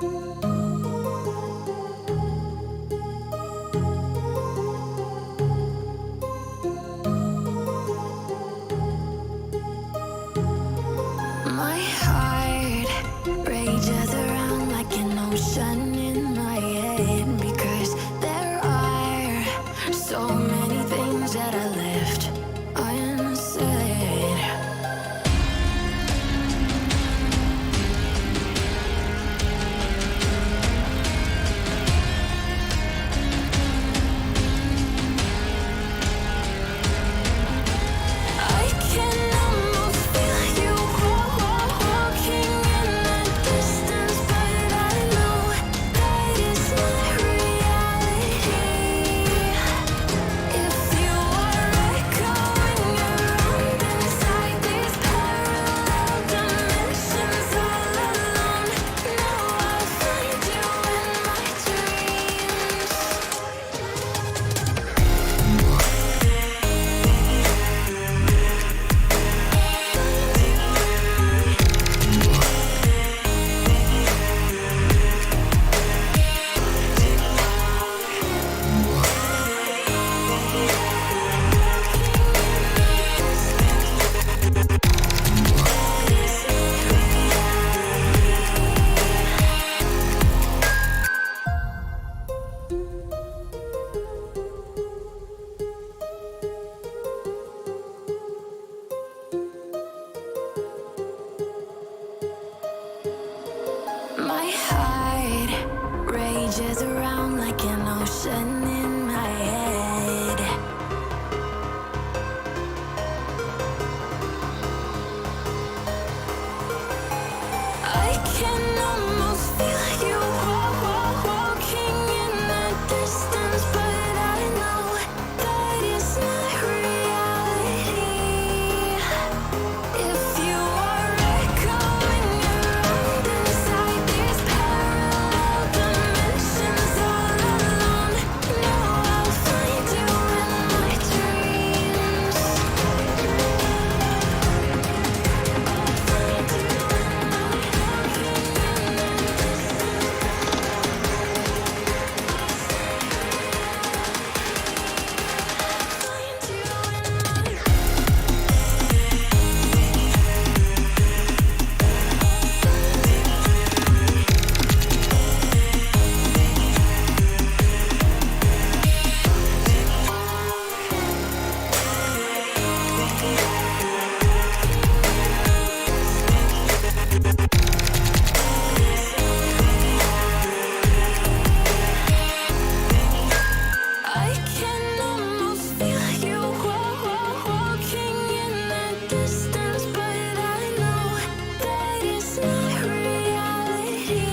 My heart rages around like an ocean in my head, because there are so many things that I left unsaid. I can almost feel you walking in the distance, but I know that it's not reality. If you are echoing around inside these parallel dimensions all alone, now I'll find you in my dreams. My heart rages around like an ocean in my head. I can almost feel you walking in the distance, but I know that it's not reality. If you are echoing around inside these parallel dimensions all alone, now I'll find you in my dreams. I can almost feel you walking in the distance, but I know that it's not reality.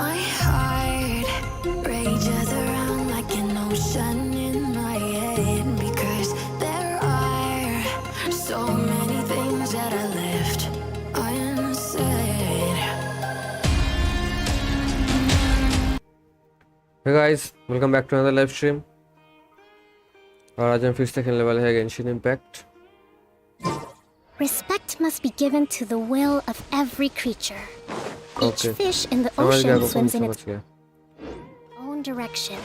My heart rages around like an ocean in my head, because there are so many things that I left unsaid. Hey guys, welcome back to another live stream. और आज हम फिर से खेलने वाले हैं Genshin Impact. Respect must be given to the will of every creature. Each Okay. fish in the समझ गया, ocean को swims in समझ its गया. own direction.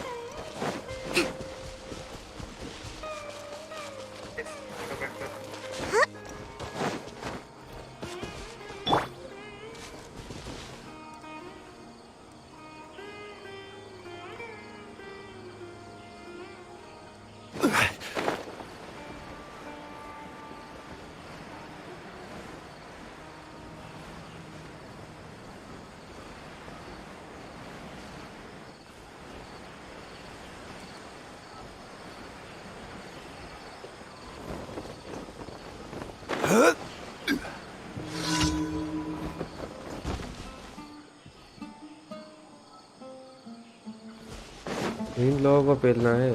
इन लोगों को पेलना है।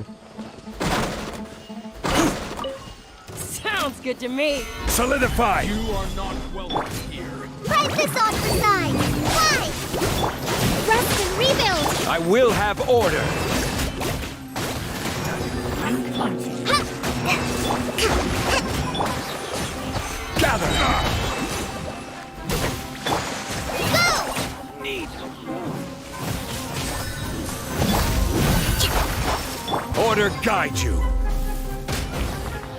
Sounds good to me. Solidify! You are not welcome here. Wipe this off the side! Why? Rest and rebuild! I will have order! Gather! Need. Order guide you.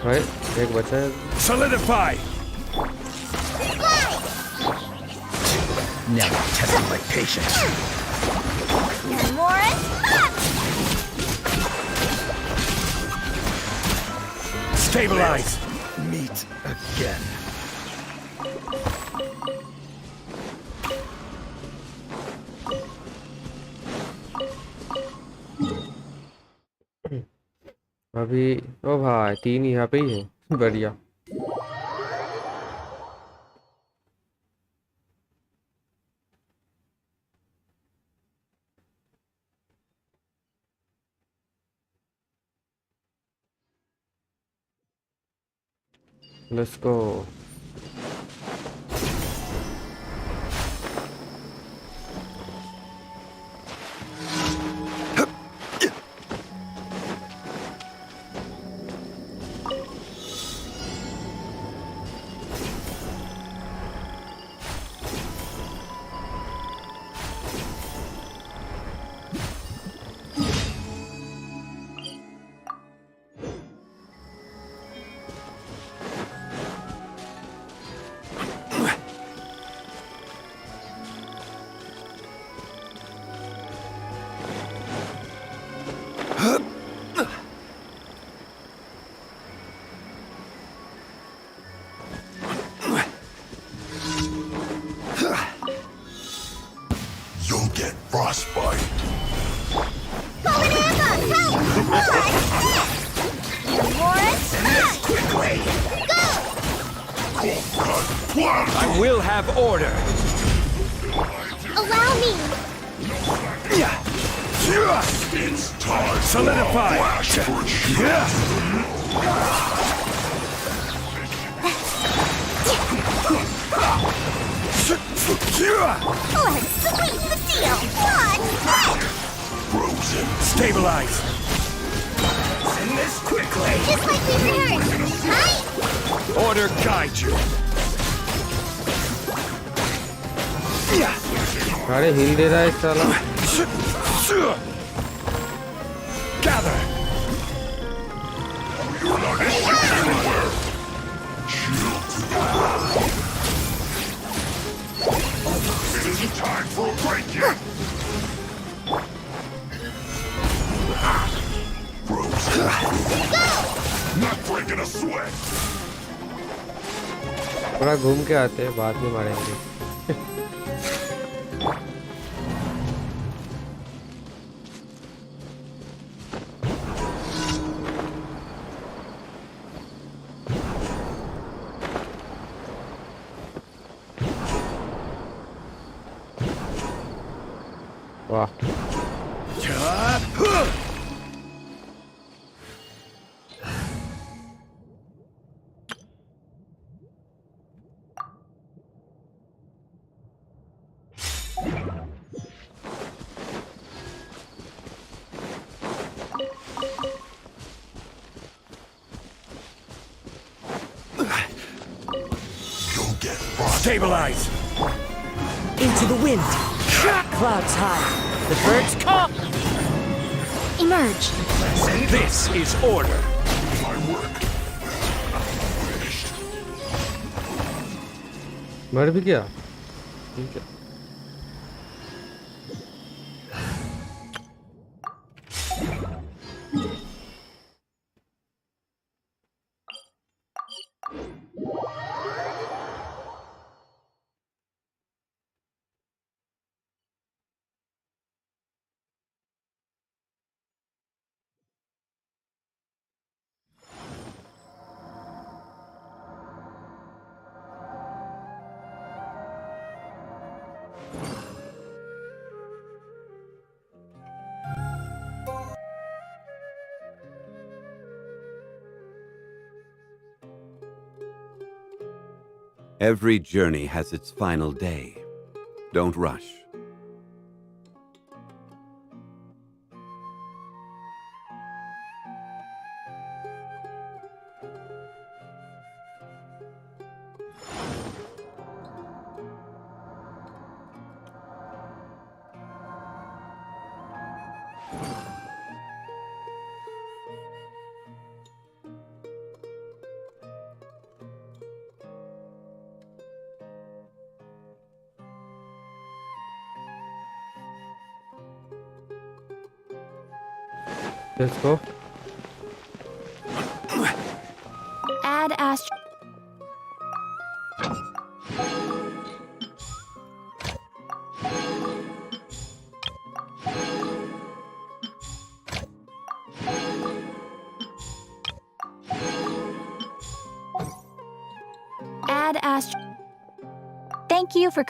भाई एक बचा है। Solidify! Now testing my patience. Morris, up! Stabilize! Meet again. अभी ओ भाई 3 यहाँ पे ही है। बढ़िया। Let's go. You'll get frostbite. Morris, Quickly! go! I will have order! Allow me! It's time Solidify! for a flash for you. Let's sweeten the deal! One, Frozen. Stabilize! Send this quickly! just like we rehearsed, right? Order guide you! अरे हिल दे रहा है इस साला। Gather! It isn't time for a break yet. Frozen. Not breaking a sweat. थोड़ा घूम के आते हैं, बाद में मारेंगे। वाह। You'll get frostbite. Stabilize! Into the wind. Clouds high. The birds come. Emerge. This is order! My work. Finished. मर भी गया। ठीक है। Every journey has its final day. Don't rush. Let's go. Add Thank you for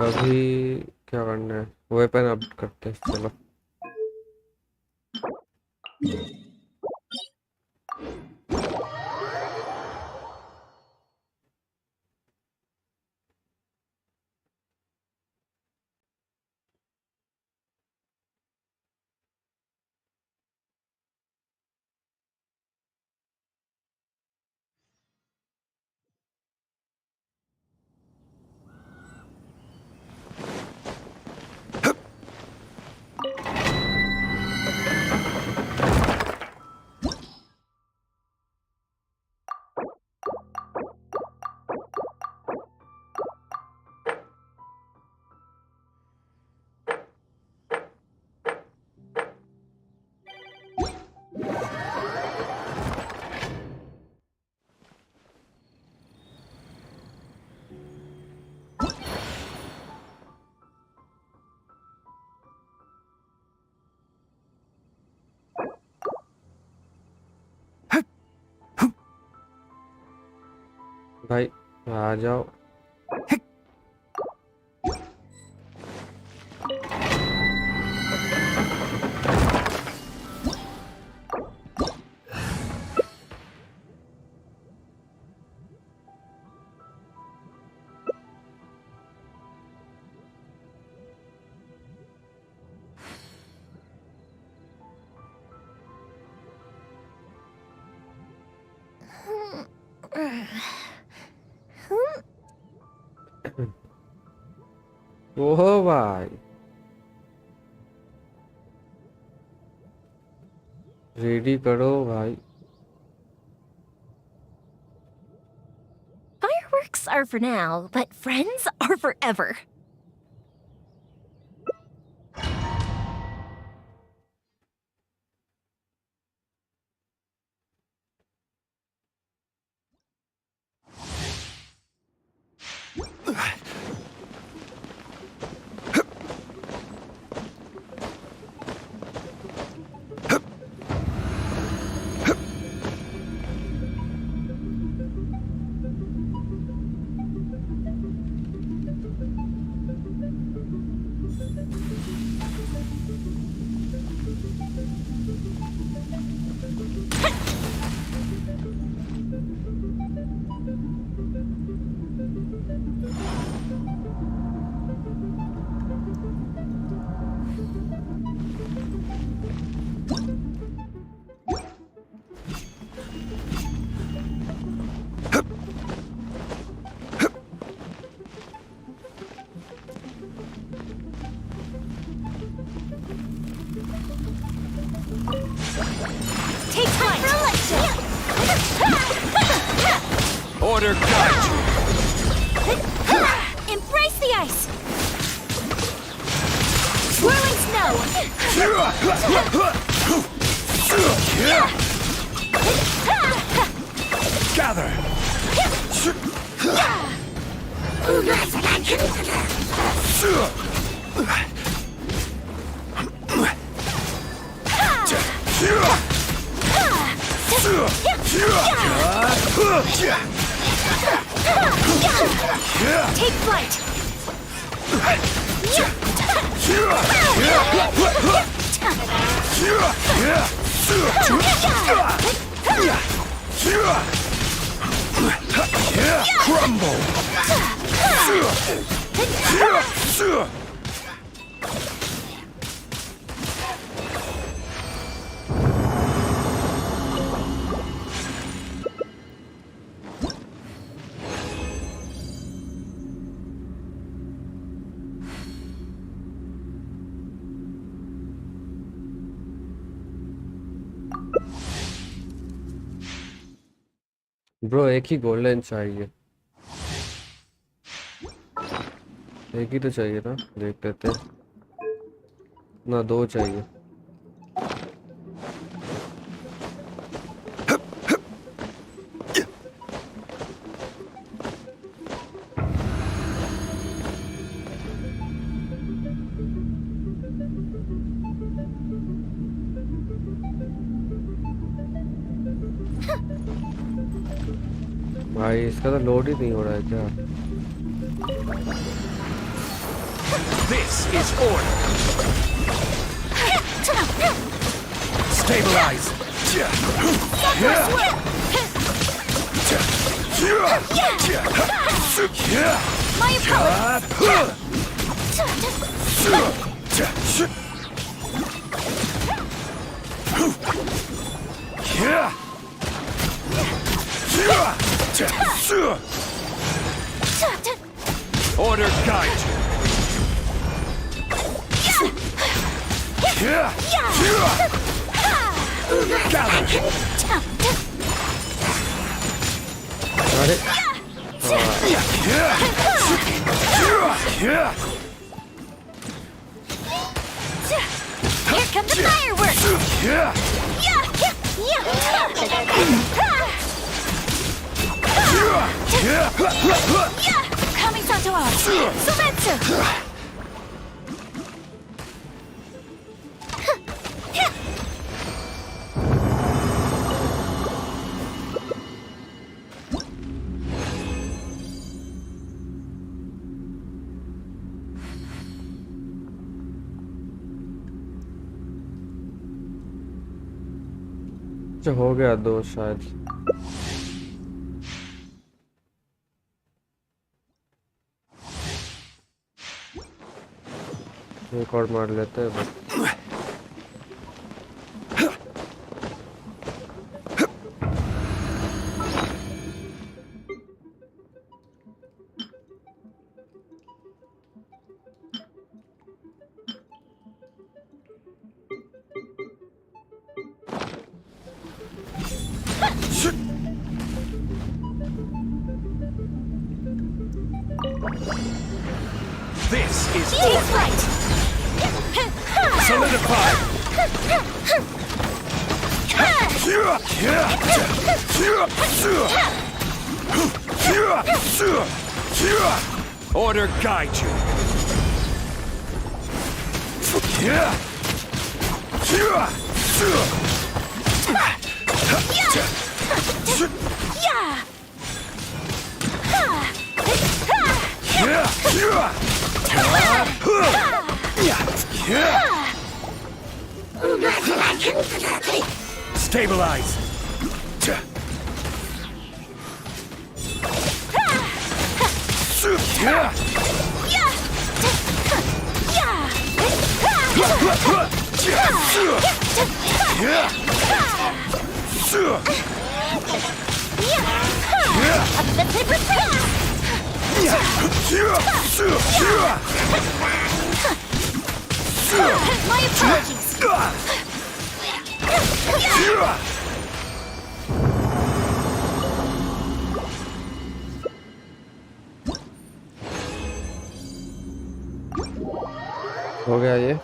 अभी क्या करना है? Weapon up करते हैं, चलो। भाई आ जाओ। ओह भाई, रेडी करो भाई। Fireworks are for now, but friends are forever. Take time for election. Order guide you. Embrace the ice. Swirling snow. Gather. Take flight! Crumble! Bro एक ही गोल्डन चाहिए, एक ही तो चाहिए ना, देख लेते हैं ना, 2 चाहिए। भाई इसका तो लोड ही नहीं हो रहा है क्या? This is order. Stabilize. My approach! Order guide you. Gather. अरे Here come the fireworks! Coming to us! Sumeru! अच्छा हो गया 2 शायद। एक और मार लेते हैं बस। This is Take order. flight! Solidify. Order guide you. Stabilize. My apologies! हो गया ये।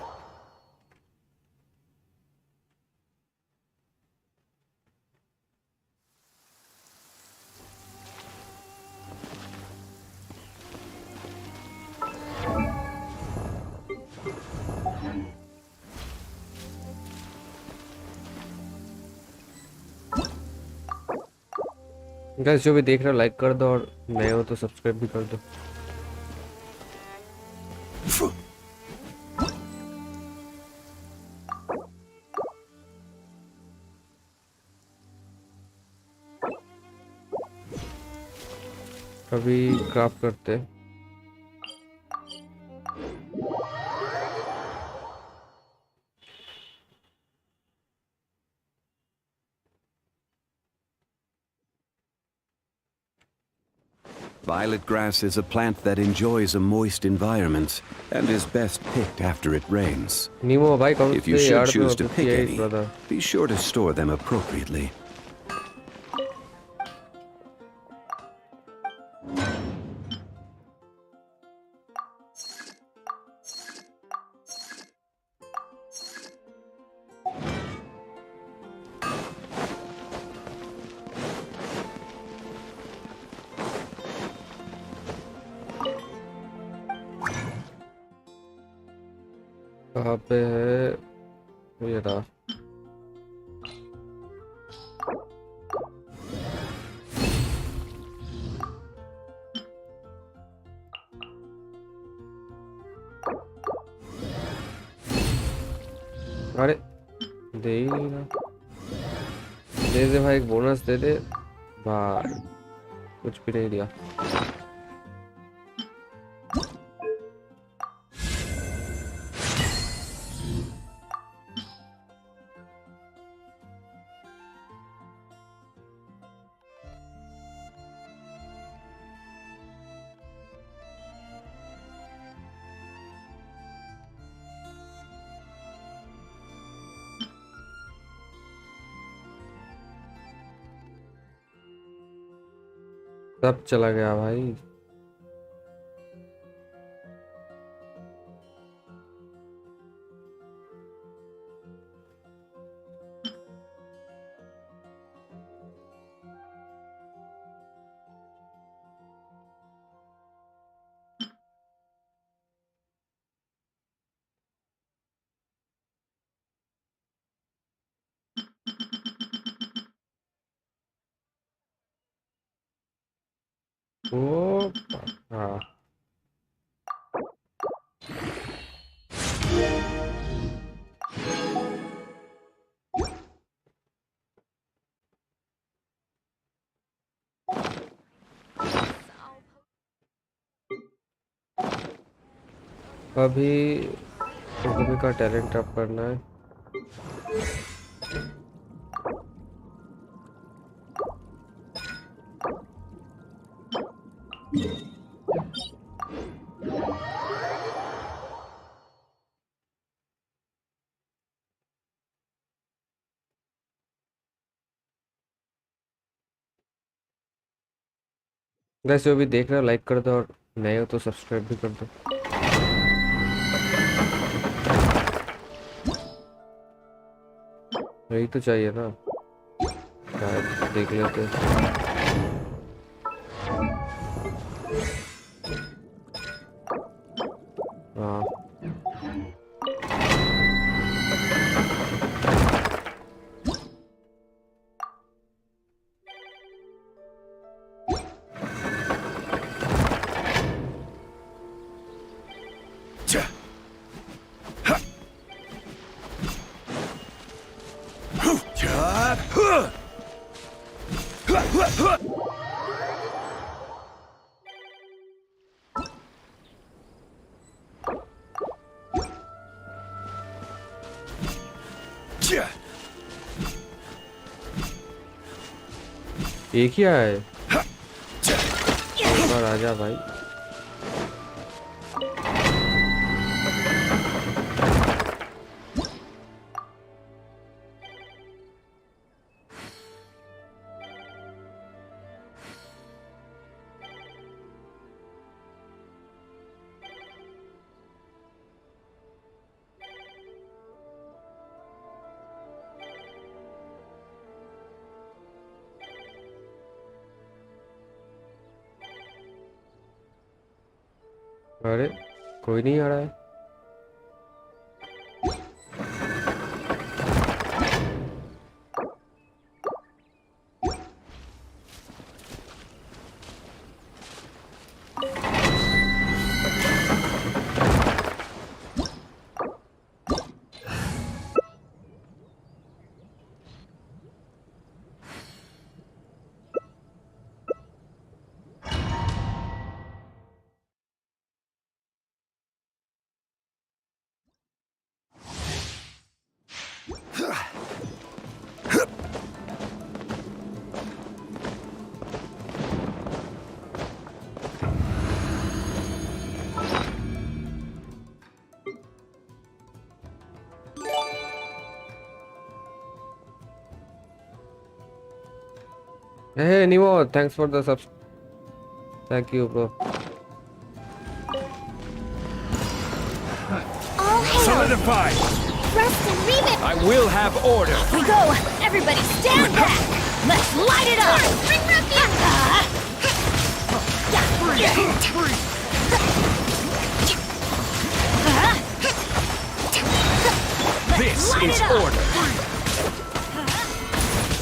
गाइस जो भी देख रहे हो लाइक कर दो और नए हो तो सब्सक्राइब भी कर दो। अभी क्राफ्ट करते हैं। Violet grass is a plant that enjoys a moist environment and is best picked after it rains. नीमो भाई कौन If you से should यार choose to pick any, brother? be sure to store them appropriately. कहाँ पे है ये रहा। अरे दे ही नहीं रहा। दे भाई, एक बोनस दे दे भाई। कुछ भी नहीं दिया। सब चला गया भाई। ओ हाँ, अभी अभी का टैलेंट अप करना है। वैसे जो भी देख रहे हो लाइक कर दो, और नए हो तो सब्सक्राइब भी कर दो। यही तो चाहिए ना, शायद देख लेते हैं। हाँ एक ही आया है। और आजा भाई। अरे कोई नहीं आ रहा है। Hey Nemo, thanks for the sub. Thank you, bro. All hail! Solidify! Rest and remit! I will have order! We go! Everybody stand back! Let's light it up! Bring This is order!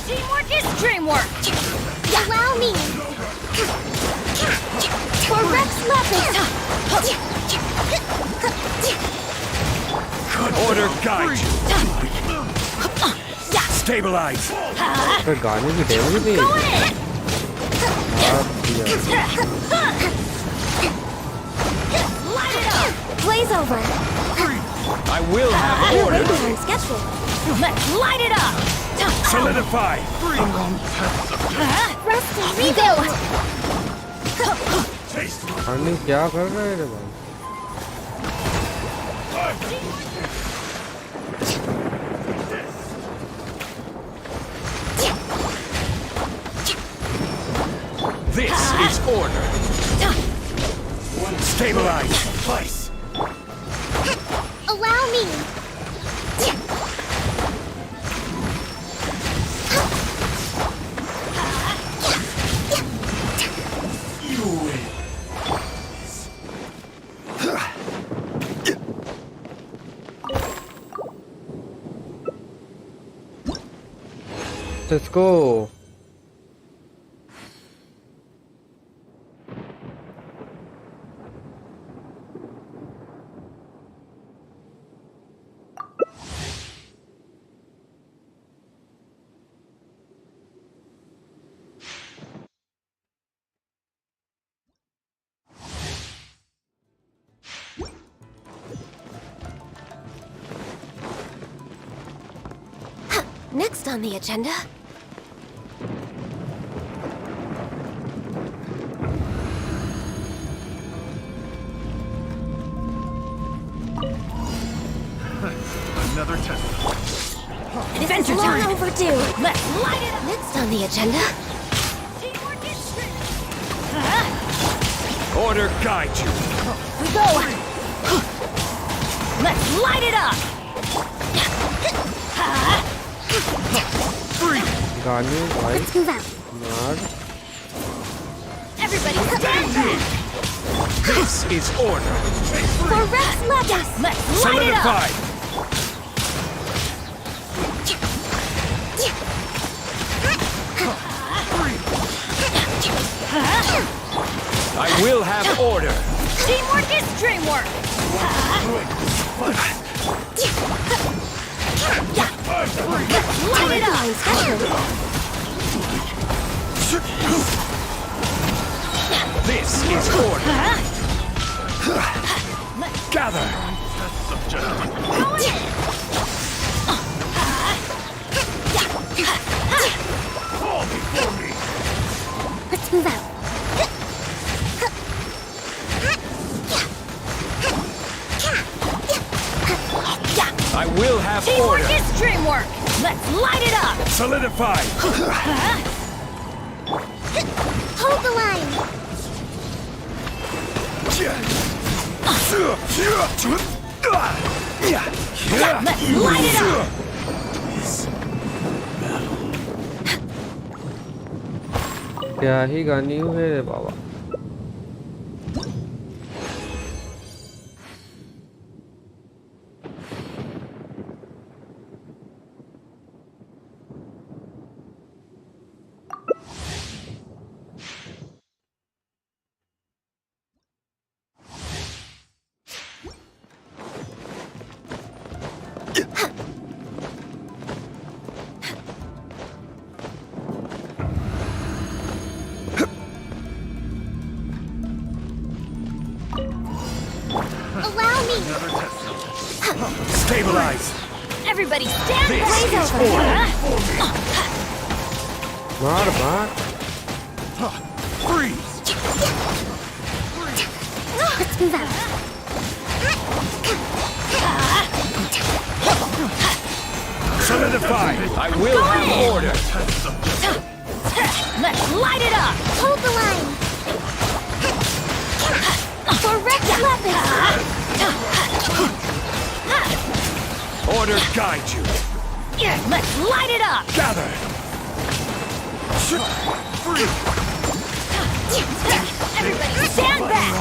Teamwork is dreamwork! Allow me! For Rex Lepus! Order guide you! Stabilize! पर गाने की demo नहीं Go in! Light it up! Blaze over! I will have order! On schedule! Let's light it up! Solidify! Rest and rebuild! गाने क्या कर रहा है रे भाई This is order! Stabilize! Place! Allow me! Let's go. Next on the agenda. Another test. This is long overdue. Let's light it up. Next on the agenda. Order guide you! We go. Let's light it up. गाने भाई Let's move out. मार Everybody stand back. This is order! For Rex Lepus. Let's light it up. Solidify! I will have order! Teamwork is dreamwork. Light it up. This is order! Gather! Let's move out. I will have Teamwork order! is dreamwork. Let's light it up. Solidify! Hold the line. Let's light it up. क्या ही गानी है रे बाबा Allow me. Stabilize! Everybody stand This back. is order! मार मार Freeze! Let's move out. Solidify! I will have order! Let's light it up! Hold the line. For Rex Lepus. Order guide you. Let's light it up! Gather. Everybody stand back!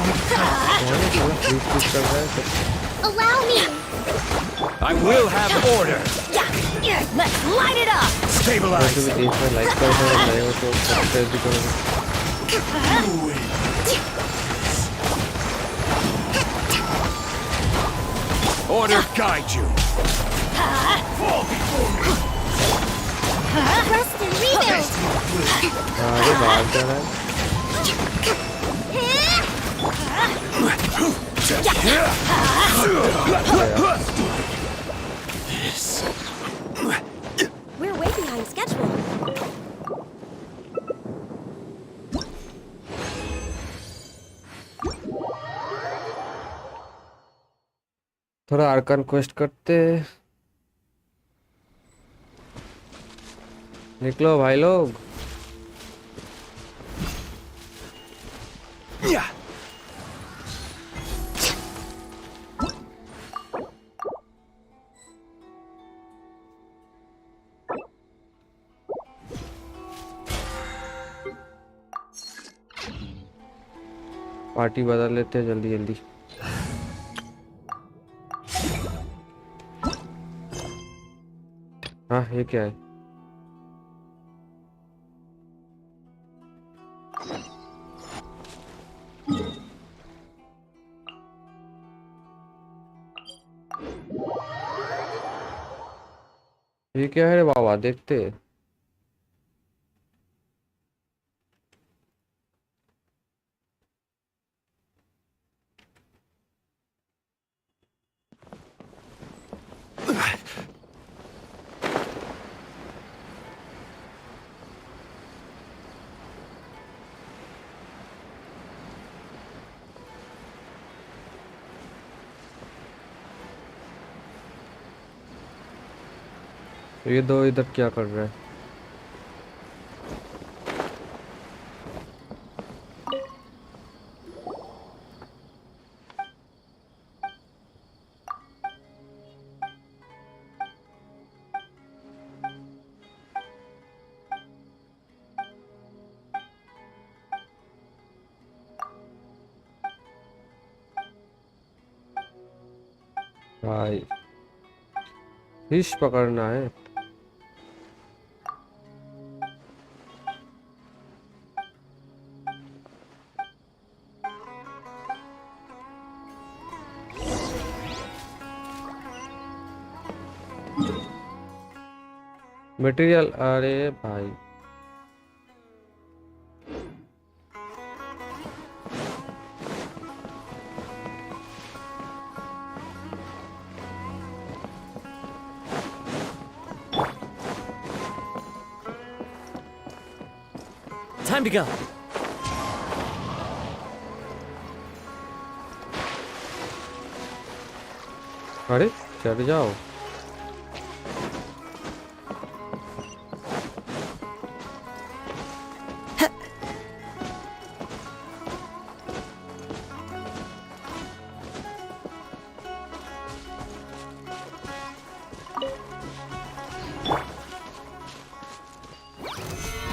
Allow me. I will have order. Let's light it up! Stabilize. वैसे भी देख में like कर रहे हैं, नए हो तो सब्सक्राइब भी करो। Order guide you. Rest and rebuild. आगे भाग जा रहा है। We're way behind schedule. थोड़ा आर्कन क्वेस्ट करते। निकलो भाई लोग। Yeah. पार्टी बदल लेते हैं जल्दी जल्दी। हाँ ये क्या है? ये क्या है रे बाबा, देखते। ये दो इधर क्या कर रहे हैं? भाई फिश पकड़ना है। मटेरियल, अरे भाई Time to go. अरे चढ़ जाओ।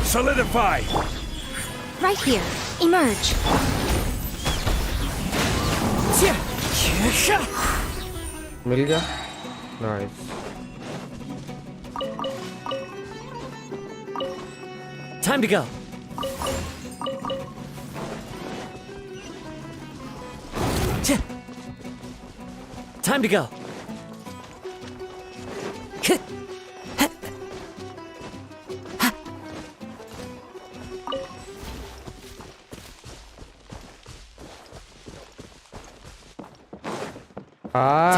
Solidify. Right here. Emerge. मिल गया, nice. Time to go. Time to go.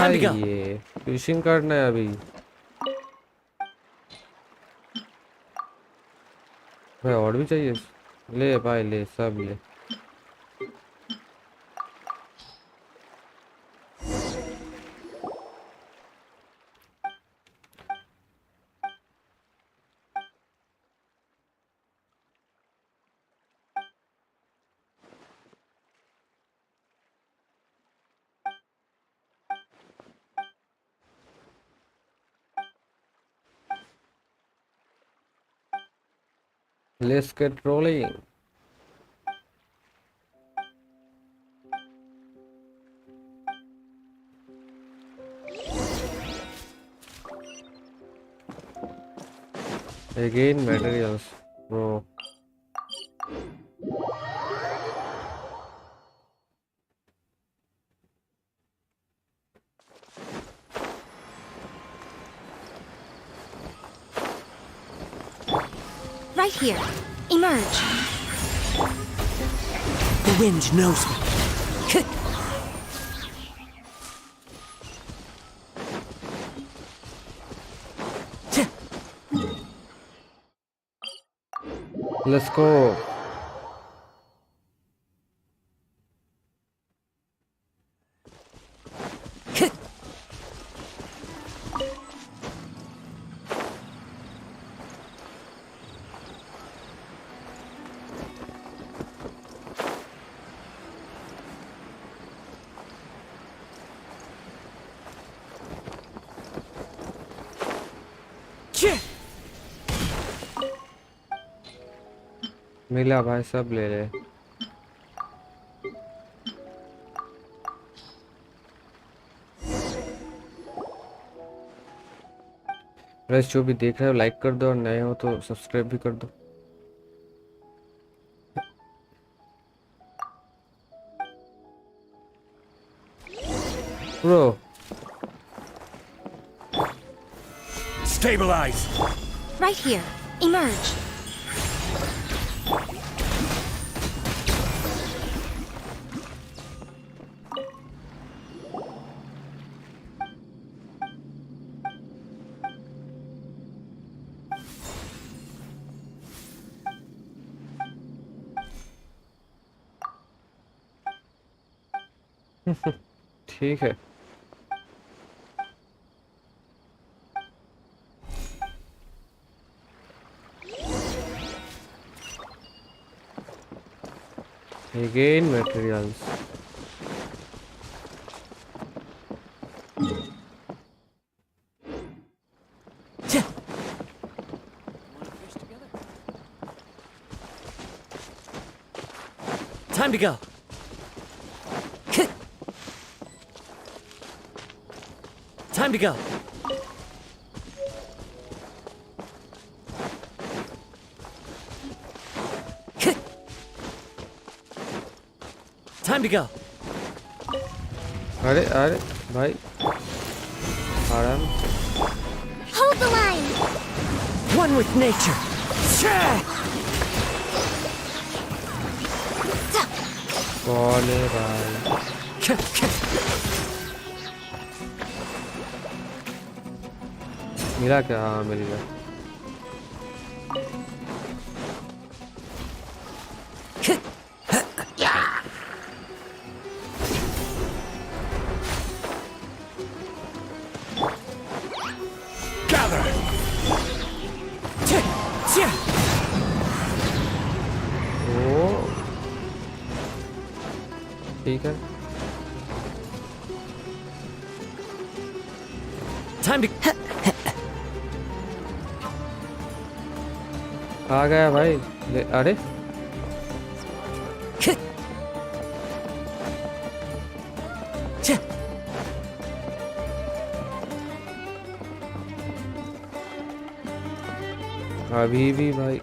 Time to go. ये फिशिंग करना है अभी। भाई और भी चाहिए? ले भाई ले, सब ले। Let's get rolling. Again materials, bro. Right here. Emerge. The wind knows me. Let's go. मिला भाई सब ले ले फ्रेंड्स जो भी देख रहे हो लाइक कर दो और नए हो तो सब्सक्राइब भी कर दो bro Stabilize! Right here. Emerge. ठीक है again materials Time to go. Time to go. Time to go. अरे अरे भाई आराम Hold the line. One with nature. कौन है भाई मिला क्या हाँ मिल गया Gather! ओ ठीक है Time to. आ गया भाई ले अरे अभी भी भाई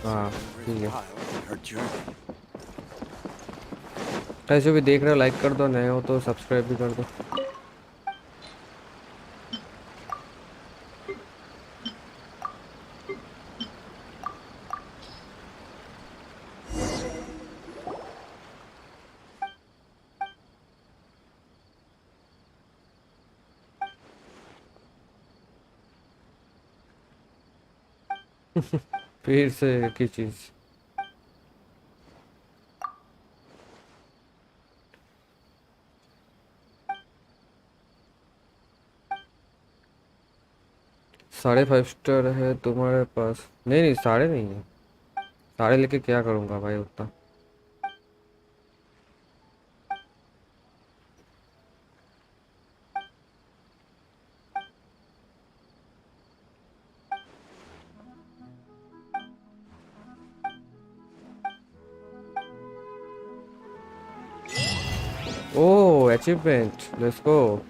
हाँ ठीक है ऐसे भी देख रहे हो लाइक कर दो नए हो तो सब्सक्राइब भी कर दो फिर से एक ही चीज साढ़े 5 स्टार है तुम्हारे पास नहीं नहीं साढ़े नहीं है साढ़े लेके क्या करूंगा भाई उतना Oh, achievement. Let's go.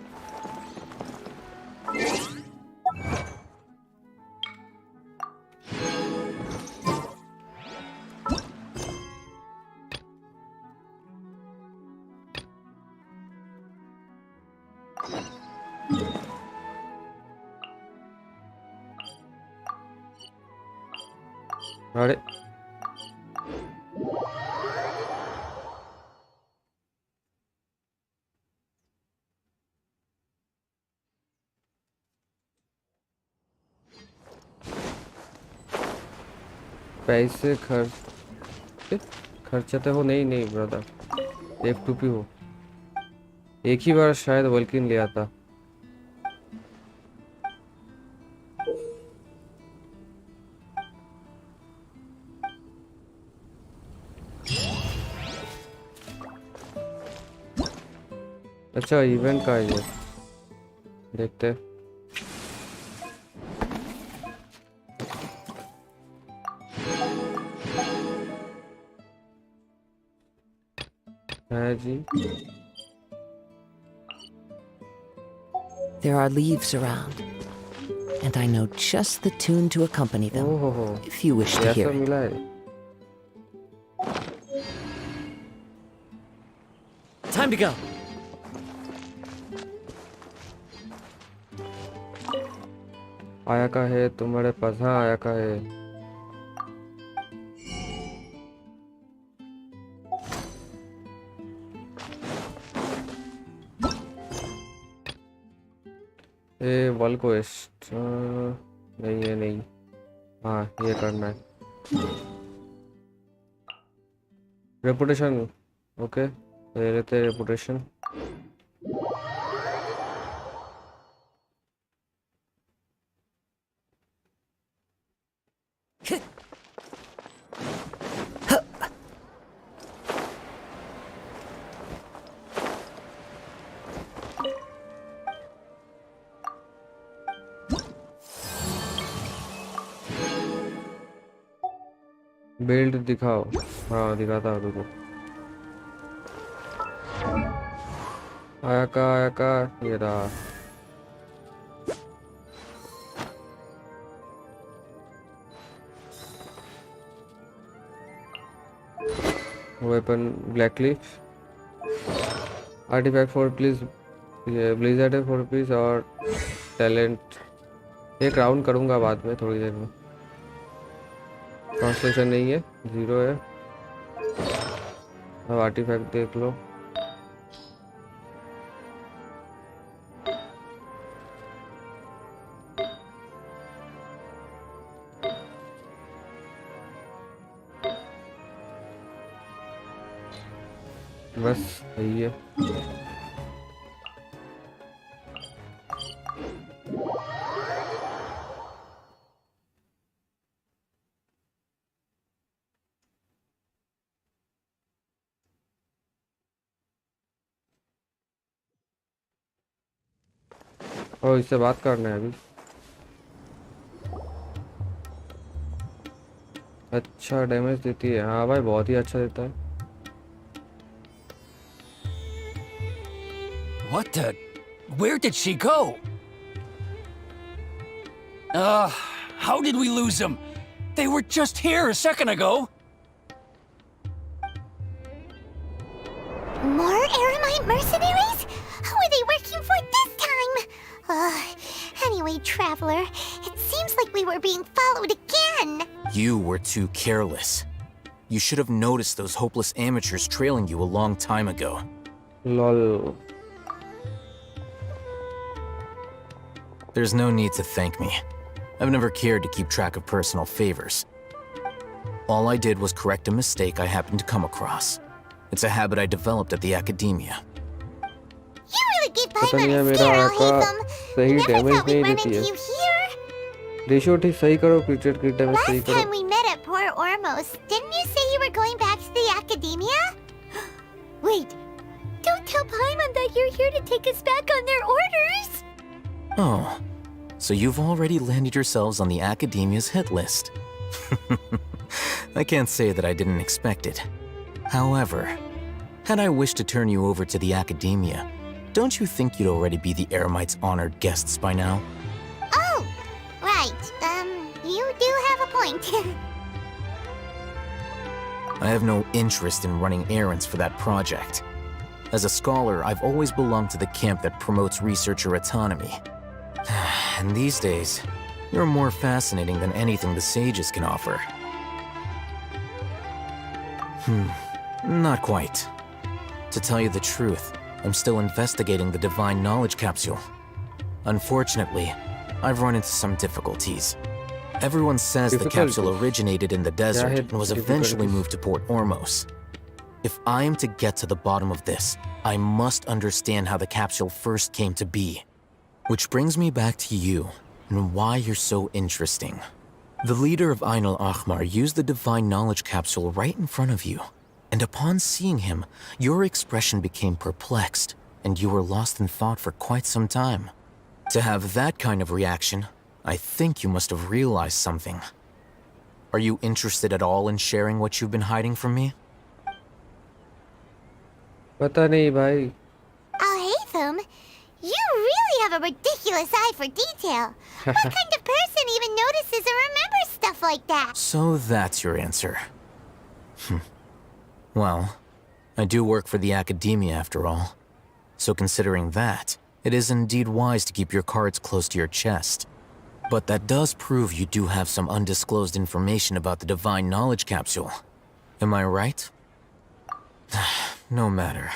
अरे पैसे खर्चते हो? नहीं नहीं ब्रदर, F2P हो। एक ही बार शायद वल्किन लिया था। अच्छा इवेंट का है ये, देखते हैं। है जी। There are leaves around, and I know just the tune to accompany them, ओहो, if you wish to ऐसा hear it. मिला है। Time to go. आया का है तुम्हारे पास? हाँ आया का है। ये वॉल क्वेस्ट नहीं है, नहीं। हाँ ये करना है। रेपुटेशन, ओके ले लेते हैं रेपुटेशन। बिल्ड दिखाओ। हाँ दिखाता हूँ रुको। आया का ये रहा। Weapon black leaf, artifact 4 please, ये ब्लिजर्ड है 4 पीस, और टैलेंट एक राउंड करूँगा बाद में थोड़ी देर में। ट्रांसलेशन नहीं है, 0 है। अब आर्टिफैक्ट देख लो। बस यही है। और इससे बात करना है अभी। अच्छा डैमेज देती है, हाँ भाई बहुत ही अच्छा देता है। What the? Where did she go? How did we lose them? They were just here a second ago. More Aramite mercenaries? Who are they working for this time? Anyway, Traveler, it seems like we were being followed again. You were too careless. You should have noticed those hopeless amateurs trailing you a long time ago. Lol. There's no need to thank me. I've never cared to keep track of personal favors. All I did was correct a mistake I happened to come across. It's a habit I developed at the academia. You really give पता नहीं है Paimon a मेरा scare, I'll आका hate them. सही Never damage thought we'd नहीं run देती into है। you here. Ratio ठीक सही करो, क्रिकेट की डैमेज सही Last करो। time we met at Port Ormos, didn't you say you were going back to the academia? Wait, don't tell Paimon that you're here to take us back on their orders. Oh, so you've already landed yourselves on the academia's hit list. I can't say that I didn't expect it. However, Had I wished to turn you over to the academia, don't you think you'd already be the Eremites' honored guests by now? Oh, right. You do have a point. I have no interest in running errands for that project. As a scholar, I've always belonged to the camp that promotes researcher autonomy. And these days, you're more fascinating than anything the sages can offer. Not quite. To tell you the truth, I'm still investigating the Divine Knowledge Capsule. Unfortunately, I've run into some difficulties. Everyone says the capsule originated in the desert and was eventually moved to Port Ormos. If I am to get to the bottom of this, I must understand how the capsule first came to be. Which brings me back to you, and why you're so interesting. The leader of Ain al-Ahmar used the Divine Knowledge Capsule right in front of you, and upon seeing him, your expression became perplexed, and you were lost in thought for quite some time. To have that kind of reaction, I think you must have realized something. Are you interested at all in sharing what you've been hiding from me? पता नहीं भाई. Oh, Hatham, you really have a ridiculous eye for detail. What kind of person even notices or remembers stuff like that? So that's your answer. Well, I do work for the academia after all. So considering that, it is indeed wise to keep your cards close to your chest. But that does prove you do have some undisclosed information about the Divine Knowledge Capsule. Am I right? No matter.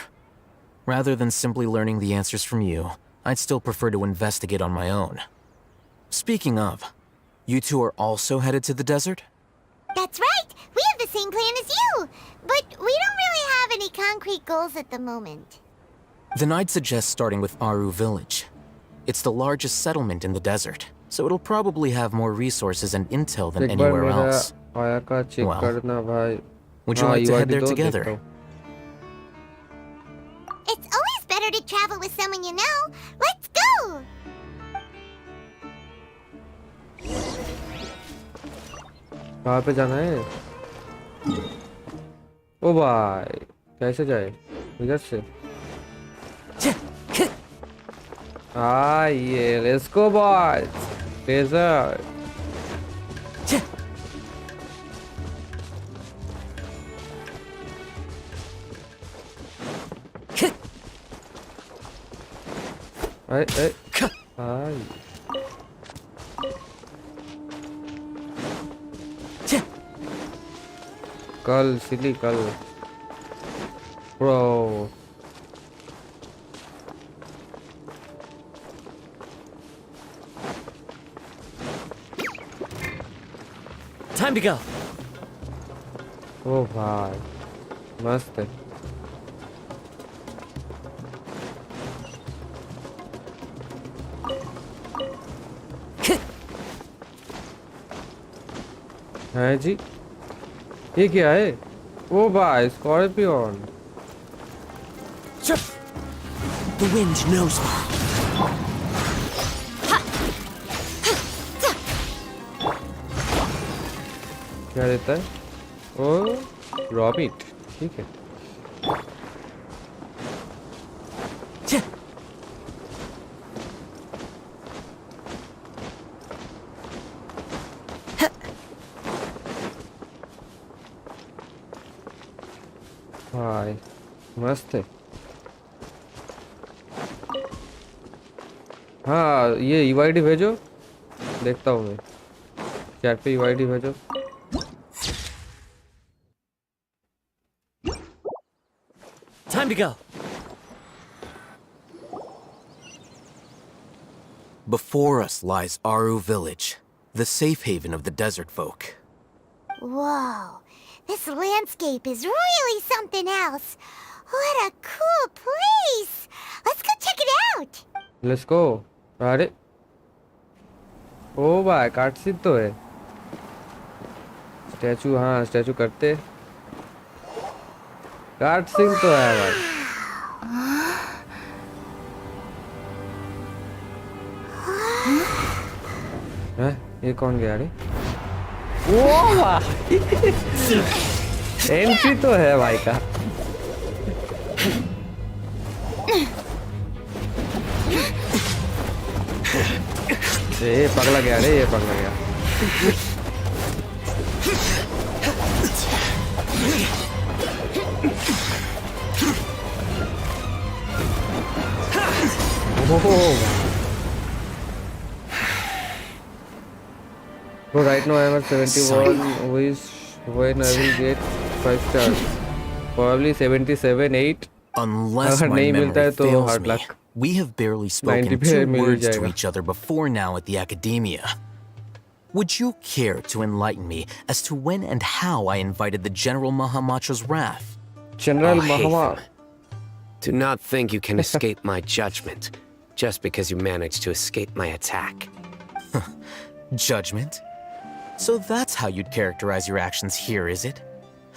Rather than simply learning the answers from you, I'd still prefer to investigate on my own. Speaking of, you two are also headed to the desert? That's right. We have the same plan as you. But we don't really have any concrete goals at the moment. Then I'd suggest starting with Aru Village. It's the largest settlement in the desert, so it'll probably have more resources and intel than anywhere else. आया का check Well, करना भाई. Would you like to head there together? It's always better to travel with someone you know. Let's go! कहाँ पे जाना है? ओ भाई, कैसे जाए? इधर से. Yeah, let's go boys. Desert. Hey. Hi. Kal, silly kal. Bro. Time to go. Oh भाई, मस्त है. है जी, ये क्या है? ओ भाई, scorpion. The wind knows me. क्या देता है? ओ, रॉबिट. ठीक है. भाई, मस्त है. हाँ, ये यूआईडी भेजो. देखता हूँ मैं. चैट पे यूआईडी भेजो. Time to go. Before us lies Aru Village, the safe haven of the desert folk. Whoa, this landscape is really something else. What a cool place! Let's go check it out! Let's go. अरे, ओ भाई, काटसीन तो है. Statue, हाँ, statue करते. काटसीन तो है भाई. हैं? ये कौन गया रे? ओ भाई, एंट्री तो है भाई का. ये पगला गया रे, ये पगला गया। Bro, right now I am at 71, which when I will get 5 stars. Probably 77, 8. Unless अगर my नहीं मिलता है memory तो fails hard me, luck. we have barely 90 spoken पे 2 मिल words to जाएगा. each other before now at the academia. Would you care to enlighten me as to when and how I invited the General Mahamatra's wrath? General Mahama. Do not think you can escape my judgment just because you managed to escape my attack. Judgment? So that's how you'd characterize your actions here, is it?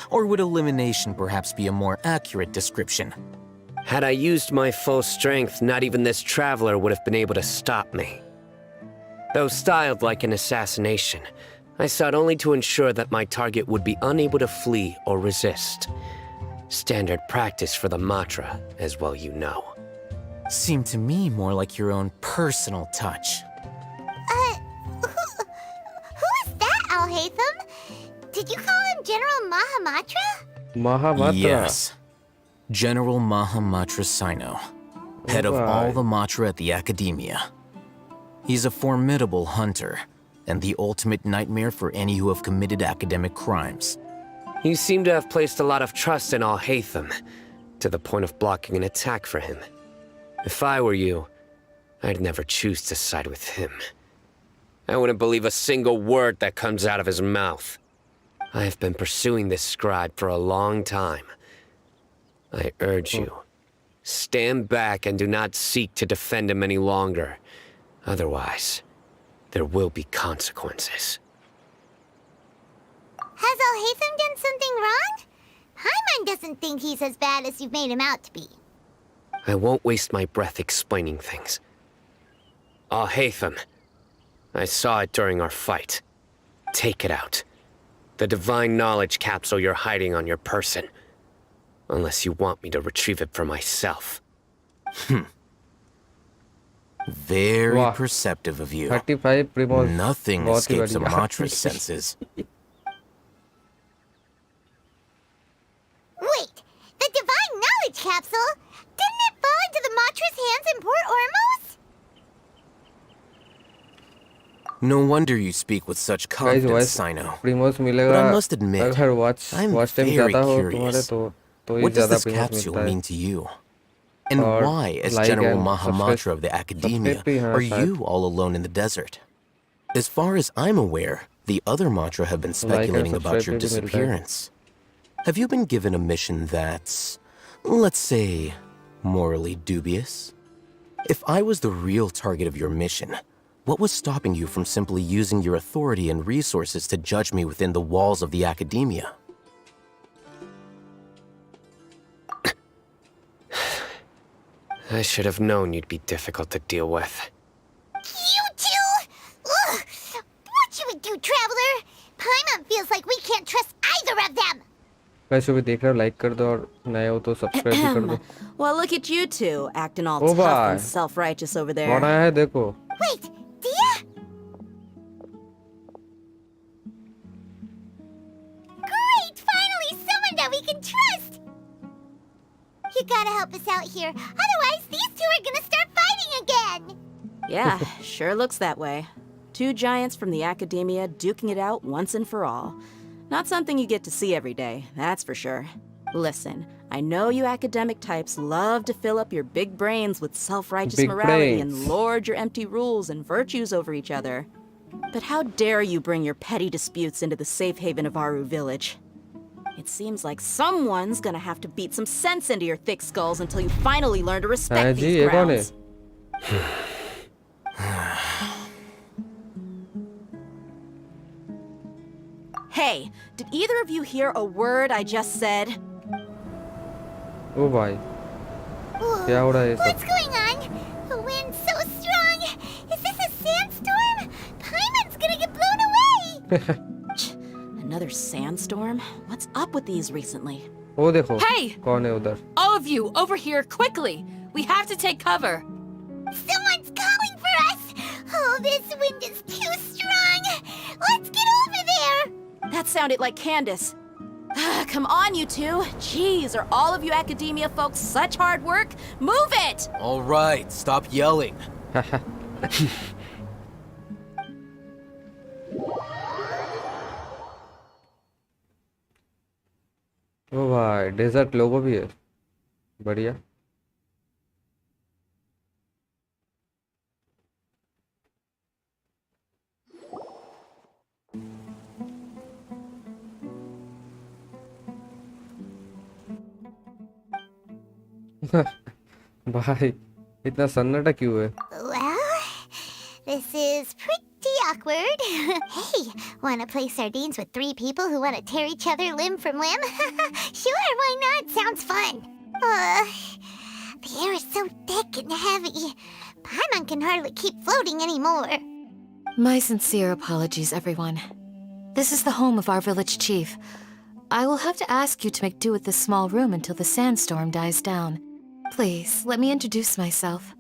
Or would elimination perhaps be a more accurate description? Had I used my full strength, not even this traveler would have been able to stop me. Though styled like an assassination, I sought only to ensure that my target would be unable to flee or resist. Standard practice for the Matra, as well you know. Seemed to me more like your own personal touch. Who is that, Al-Haytham? Did you call him General Mahamatra? Mahamatra. Yes. General Mahamatra Sino, head of all the Matra at the Academia. He's a formidable hunter, and the ultimate nightmare for any who have committed academic crimes. You seem to have placed a lot of trust in Al-Haytham, to the point of blocking an attack for him. If I were you, I'd never choose to side with him. I wouldn't believe a single word that comes out of his mouth. I have been pursuing this scribe for a long time. I urge you, stand back and do not seek to defend him any longer. Otherwise, there will be consequences. Has Al-Haytham done something wrong? Paimon doesn't think he's as bad as you've made him out to be. I won't waste my breath explaining things. Al-Haytham, I saw it during our fight. Take it out. The divine knowledge capsule you're hiding on your person. Unless you want me to retrieve it for myself. Very Wow. perceptive of you. 35 Primos. Nothing बहुत ही escapes a बढ़िया. Matra's senses. Wait, the divine knowledge capsule? Didn't it fall into the Matra's hands in Port Ormos? No wonder you speak with such Guys, confidence, voice Sino. Primos But मिलेगा. I must admit, अगर watch I'm time very ज़्यादा हो curious. तुम्हारे तो ही What does ज़्यादा this Primos capsule मिलता है. mean to you? And Or why, as like General and Mahamatra of the Academia, subscribe भी हाँ are शायद. you all alone in the desert? As far as I'm aware, the other Matra have been speculating about your subscribe भी मिलता है. disappearance. Have you been given a mission that's, let's say, morally dubious? If I was the real target of your mission, what was stopping you from simply using your authority and resources to judge me within the walls of the Academia? I should have known you'd be difficult to deal with. You two? Ugh. What should we do, Traveler? Paimon feels like we can't trust either of them. guys जो भी देख रहे हो like कर दो और नए हो तो सब्सक्राइब भी कर दो. Well, look at you two, acting all Oh, tough bye. and self-righteous over there. कौन आया है देखो. Wait, Dia? Great! Finally, someone that we can trust! You gotta help us out here. Otherwise, these two are gonna start fighting again! Yeah, sure looks that way. 2 giants from the Academia duking it out once and for all. Not something you get to see every day, that's for sure. Listen, I know you academic types love to fill up your big brains with self-righteous Big morality brains. and lord your empty rules and virtues over each other. But how dare you bring your petty disputes into the safe haven of Aru Village? It seems like someone's gonna have to beat some sense into your thick skulls until you finally learn to respect ji, these ये कौन है? grounds. Hey, did either of you hear a word I just said? ओ भाई Whoa, क्या हो रहा है ये सब? what's going on? The wind's so strong! Is this a sandstorm? Paimon's gonna get blown away! Another sandstorm? What's up with these recently? वो देखो. Hey! कौन है उधर? All of you, over here, quickly! We have to take cover! Someone's calling for us! Oh, this wind is too strong! Let's get over there! That sounded like Candace. Come on, you two. Jeez, are all of you academia folks such hard work? Move it! All right, stop yelling. ओ भाई desert लोगो भी है बढ़िया भाई इतना सन्नाटा क्यों है Well, this is pretty awkward. Hey, wanna play sardines with 3 people who wanna tear each other limb from limb? Sure, why not? Sounds fun. The air is so thick and heavy. Paimon can hardly keep floating anymore. My sincere apologies, everyone. This is the home of our village chief. I will have to ask you to make do with this small room until the sandstorm dies down. Please, let me introduce myself.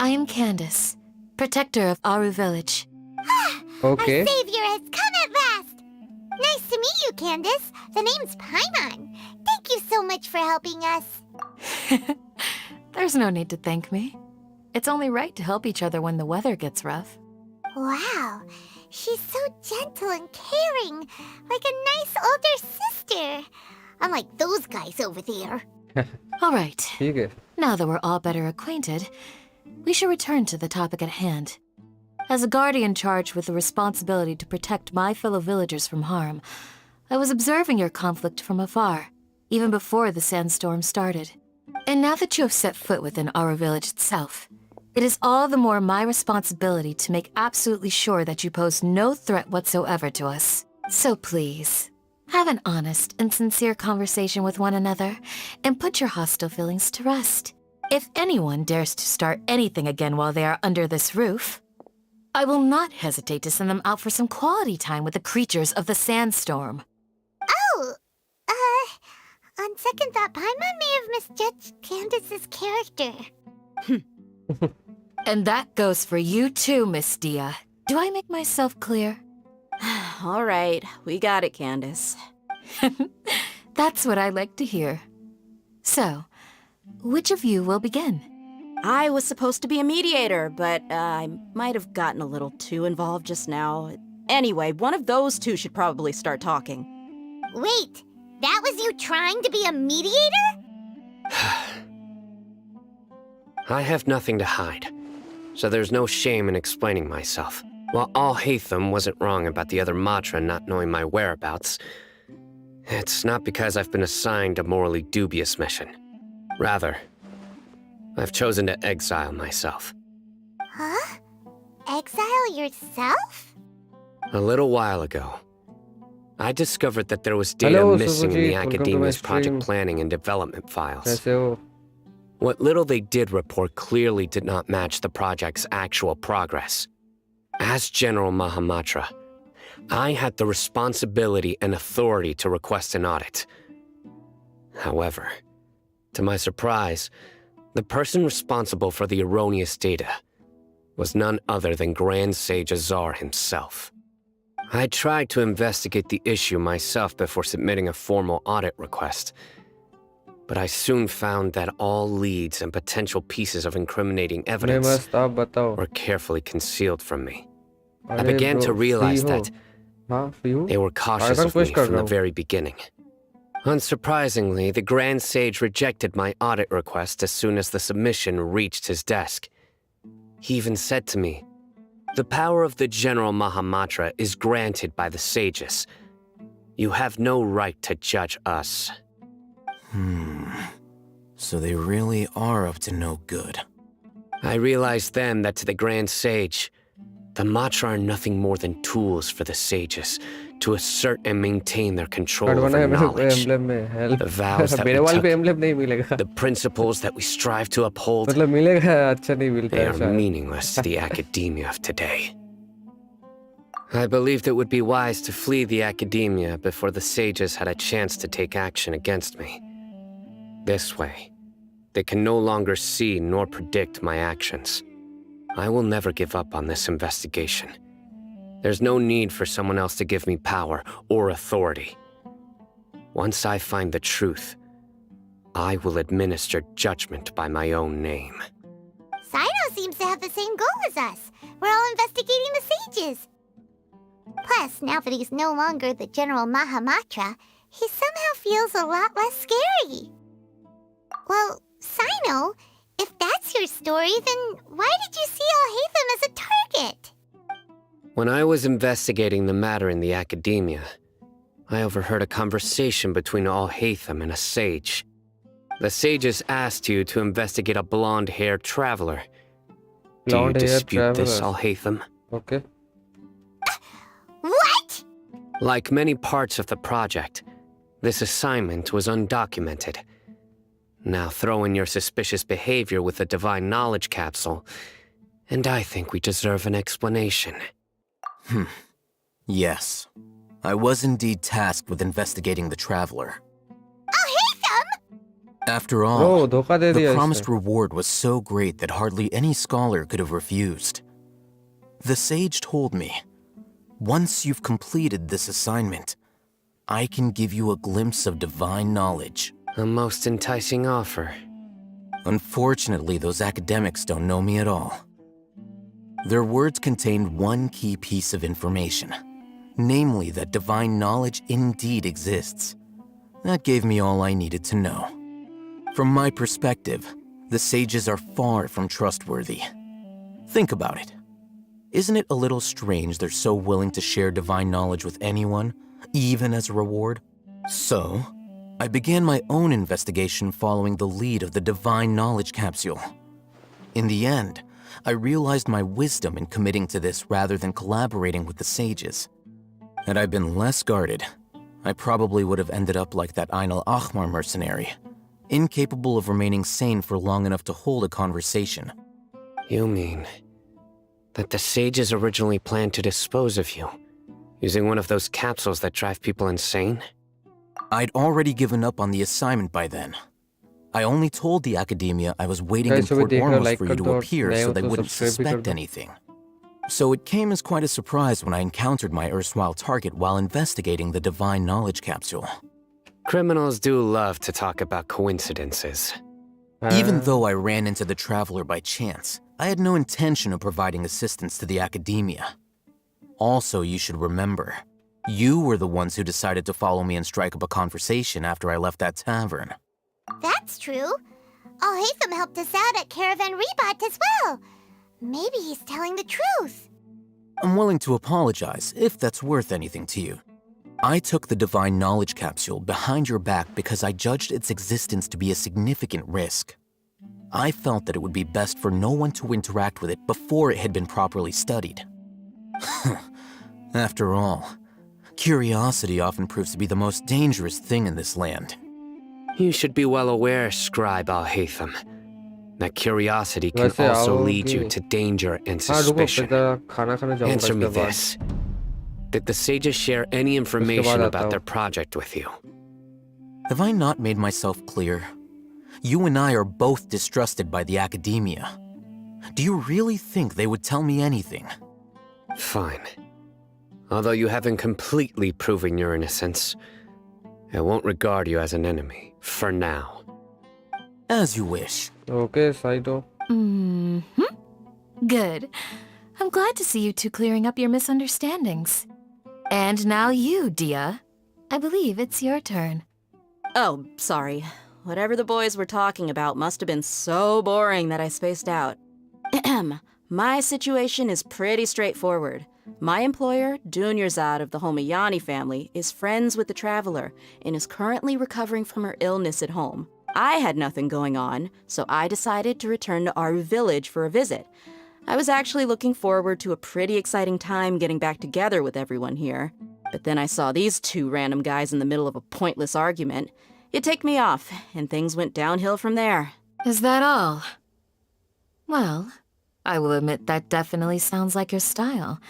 I am Candace, protector of Aru village. Okay. Our savior has come at last! Nice to meet you, Candace. The name's Paimon. Thank you so much for helping us. There's no need to thank me. It's only right to help each other when the weather gets rough. Wow, she's so gentle and caring, like a nice older sister. Unlike those guys over there. All right. ठीक है Now that we're all better acquainted, we should return to the topic at hand. As a guardian charged with the responsibility to protect my fellow villagers from harm, I was observing your conflict from afar, even before the sandstorm started. And now that you have set foot within our village itself, it is all the more my responsibility to make absolutely sure that you pose no threat whatsoever to us. So please, have an honest and sincere conversation with one another, and put your hostile feelings to rest. If anyone dares to start anything again while they are under this roof, I will not hesitate to send them out for some quality time with the creatures of the sandstorm. Oh, on second thought, Paimon may have misjudged Candace's character. And that goes for you too, Miss Dia. Do I make myself clear? All right, we got it, Candace. That's what I like to hear. So, which of you will begin? I was supposed to be a mediator, but I might have gotten a little too involved just now. Anyway, one of those two should probably start talking. Wait, that was you trying to be a mediator? I have nothing to hide, so there's no shame in explaining myself. While Al Haytham wasn't wrong about the other Matra not knowing my whereabouts, it's not because I've been assigned a morally dubious mission. Rather, I've chosen to exile myself. Huh? Exile yourself? A little while ago, I discovered that there was data Hello, missing in Suzuki. the Welcome to my Academia's stream. project planning and development files. कैसे हो What little they did report clearly did not match the project's actual progress. As General Mahamatra, I had the responsibility and authority to request an audit. However, to my surprise, the person responsible for the erroneous data was none other than Grand Sage Azar himself. I tried to investigate the issue myself before submitting a formal audit request, but I soon found that all leads and potential pieces of incriminating मैं evidence मस्त आप बताओ were carefully concealed from me. I अरे began bro, to realize free हो that हाँ free हो they were cautious Archon of me push कर from रहा the हूँ very beginning. Unsurprisingly, the Grand Sage rejected my audit request as soon as the submission reached his desk. He even said to me, "The power of the General Mahamatra is granted by the sages. You have no right to judge us." So they really are up to no good. I realized then that to the Grand Sage, the Matra are nothing more than tools for the sages to assert and maintain their control card over बना है मेरे को knowledge. Emblem में help The vows that मेरे we वाले पे took, emblem नहीं मिलेगा the principles that we strive to uphold, मतलब मिलेगा अच्छा नहीं मिलता they है are शायद meaningless to the academia of today. I believed it would be wise to flee the academia before the sages had a chance to take action against me. This way, they can no longer see nor predict my actions. I will never give up on this investigation. There's no need for someone else to give me power or authority. Once I find the truth, I will administer judgment by my own name. Sino seems to have the same goal as us. We're all investigating the sages. Plus, now that he's no longer the General Mahamatra, he somehow feels a lot less scary. Well, Sino, if that's your story, then why did you see Alhaitham as a target? When I was investigating the matter in the academia, I overheard a conversation between Alhaitham and a sage. The sages asked you to investigate a blonde-haired traveler. Do you dispute this, Alhaitham? Okay. What? Like many parts of the project, this assignment was undocumented. Now throw in your suspicious behavior with the Divine Knowledge Capsule, and I think we deserve an explanation. Yes. I was indeed tasked with investigating the Traveler. Alhaitham! After all, धोखा दे दिया the इसने. promised reward was so great that hardly any scholar could have refused. The sage told me, once you've completed this assignment, I can give you a glimpse of divine knowledge. A most enticing offer. Unfortunately, those academics don't know me at all. Their words contained one key piece of information, namely that divine knowledge indeed exists. That gave me all I needed to know. From my perspective, the sages are far from trustworthy. Think about it. Isn't it a little strange they're so willing to share divine knowledge with anyone, even as a reward? So, I began my own investigation following the lead of the Divine Knowledge Capsule. In the end, I realized my wisdom in committing to this rather than collaborating with the sages. Had I been less guarded, I probably would have ended up like that Ain al-Ahmar mercenary, incapable of remaining sane for long enough to hold a conversation. You mean that the sages originally planned to dispose of you, using one of those capsules that drive people insane? I'd already given up on the assignment by then. I only told the academia I was waiting in Port Ormuz for you to appear so they wouldn't suspect anything. So it came as quite a surprise when I encountered my erstwhile target while investigating the Divine Knowledge Capsule. Criminals do love to talk about coincidences. Even though I ran into the Traveler by chance, I had no intention of providing assistance to the academia. Also, you should remember, you were the ones who decided to follow me and strike up a conversation after I left that tavern. That's true. Alhaitham helped us out at Caravan Rebat as well. Maybe he's telling the truth. I'm willing to apologize if that's worth anything to you. I took the Divine Knowledge Capsule behind your back because I judged its existence to be a significant risk. I felt that it would be best for no one to interact with it before it had been properly studied. After all, curiosity often proves to be the most dangerous thing in this land. You should be well aware, Scribe Alhaitham, that curiosity can also lead you to danger and suspicion. Answer me this. Did the sages share any information about their project with you? Have I not made myself clear? You and I are both distrusted by the academia. Do you really think they would tell me anything? Fine. Although you haven't completely proven your innocence, I won't regard you as an enemy, for now. As you wish. Okay, Saito. Good. I'm glad to see you two clearing up your misunderstandings. And now you, Dia. I believe it's your turn. Oh, sorry. Whatever the boys were talking about must have been so boring that I spaced out. My situation is pretty straightforward. My employer, Dunyarzad of the Homayani family, is friends with the Traveler and is currently recovering from her illness at home. I had nothing going on, so I decided to return to Aru village for a visit. I was actually looking forward to a pretty exciting time getting back together with everyone here. But then I saw these two random guys in the middle of a pointless argument. It ticked me off, and things went downhill from there. Is that all? Well, I will admit that definitely sounds like your style.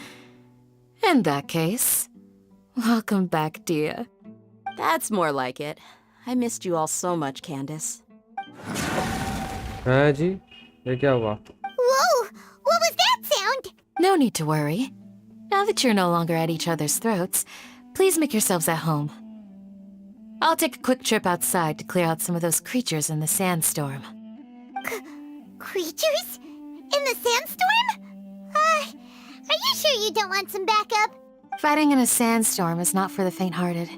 In that case, welcome back, Dia. That's more like it. I missed you all so much, Candace. हाँ जी, ये क्या हुआ? Whoa! What was No need to worry. Now that you're no longer at each other's throats, please make yourselves at home. I'll take a quick trip outside to clear out some of those creatures in the sandstorm. Creatures? In the sandstorm? Are you sure you don't want some backup? Fighting in a sandstorm is not for the faint-hearted.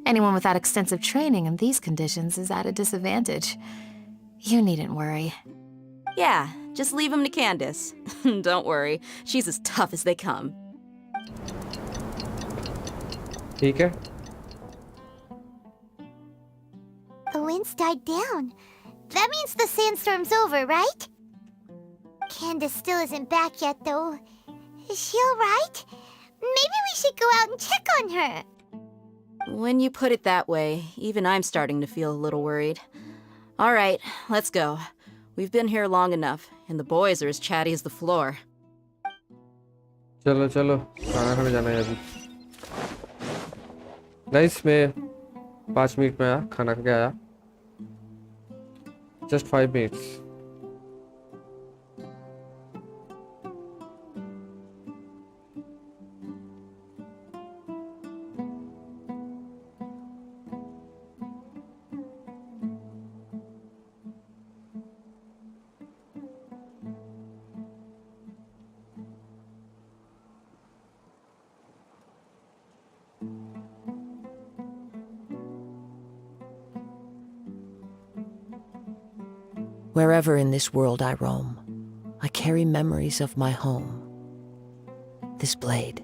Anyone without extensive training in these conditions is at a disadvantage. You needn't worry. Yeah, just leave him to Candace. Don't worry, she's as tough as they come. ठीक है? The wind's died down. That means the sandstorm's over, right? Candace still isn't back yet, though. Is she alright? Maybe we should go out and check on her. When you put it that way, even I'm starting to feel a little worried. All right, let's go. We've been here long enough, and the boys are as chatty as the floor. चलो चलो खाना खाने जाना है अभी. Nice, मैं 5 minute में आया, खाना खा के आया. Just 5 minutes. Wherever in this world I roam, I carry memories of my home. This blade,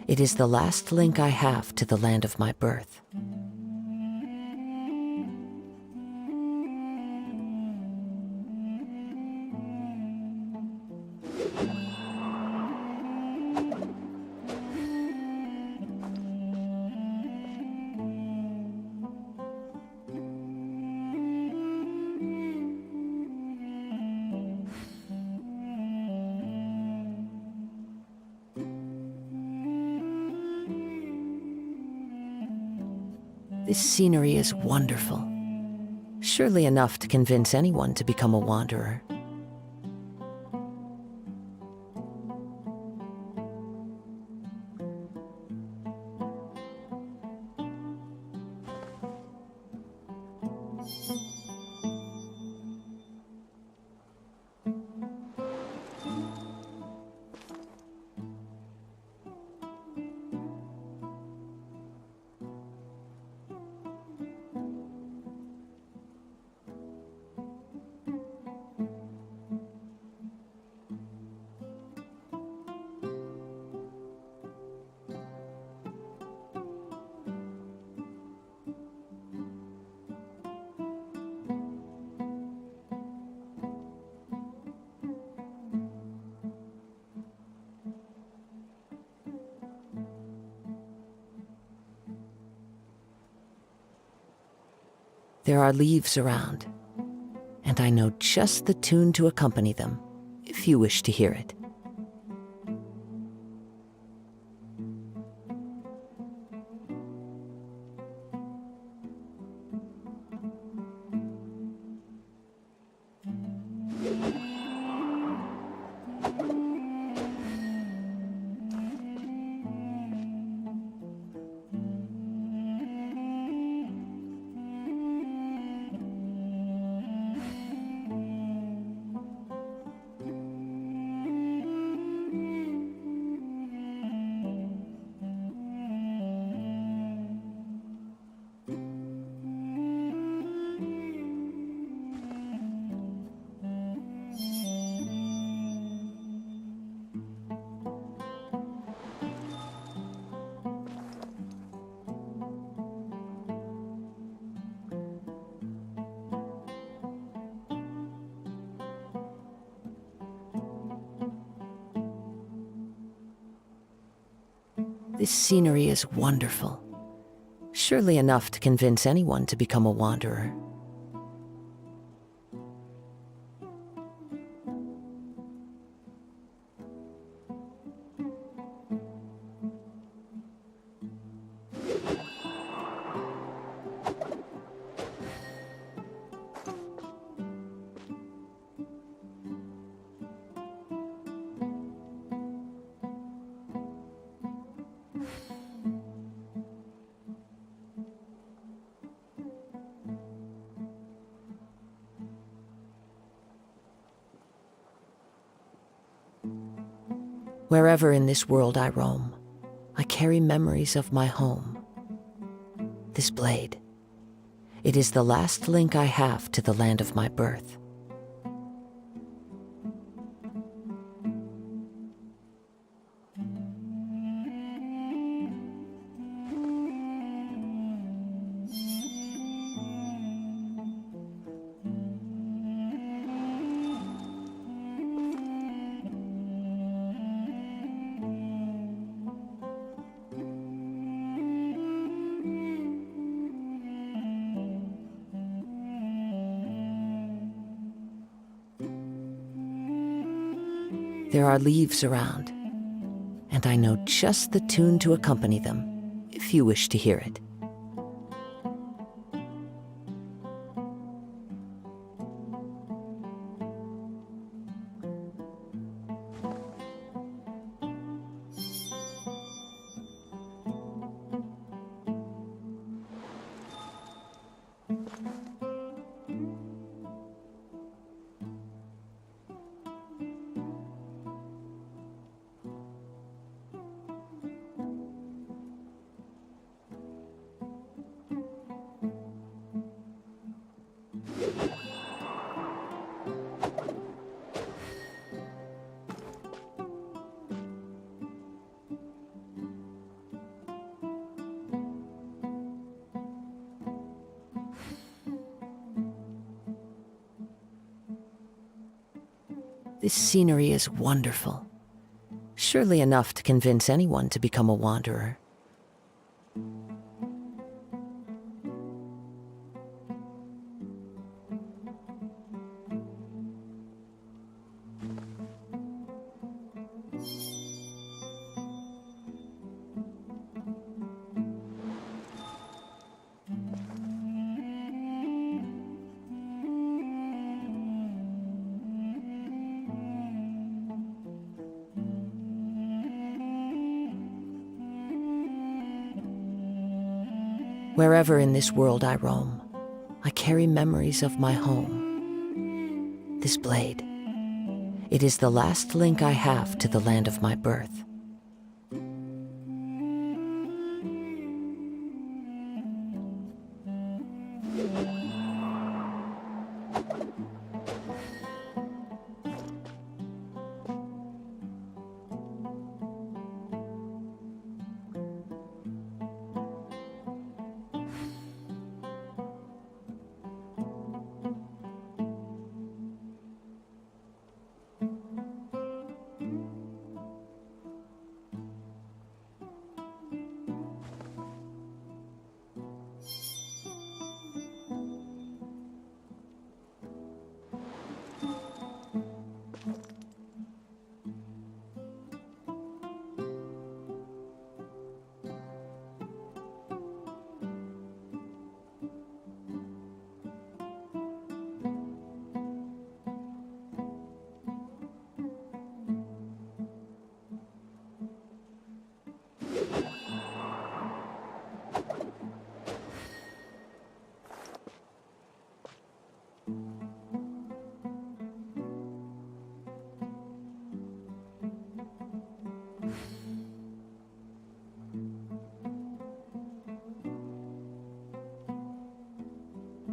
it is the last link I have to the land of my birth. This scenery is wonderful. Surely enough to convince anyone to become a wanderer. There are leaves around, and I know just the tune to accompany them, if you wish to hear it. This scenery is wonderful. Surely enough to convince anyone to become a wanderer. Wherever in this world I roam, I carry memories of my home. This blade, it is the last link I have to the land of my birth. There are leaves around, and I know just the tune to accompany them, if you wish to hear it. This scenery is wonderful. Surely enough to convince anyone to become a wanderer. Wherever in this world I roam, I carry memories of my home. This blade, it is the last link I have to the land of my birth.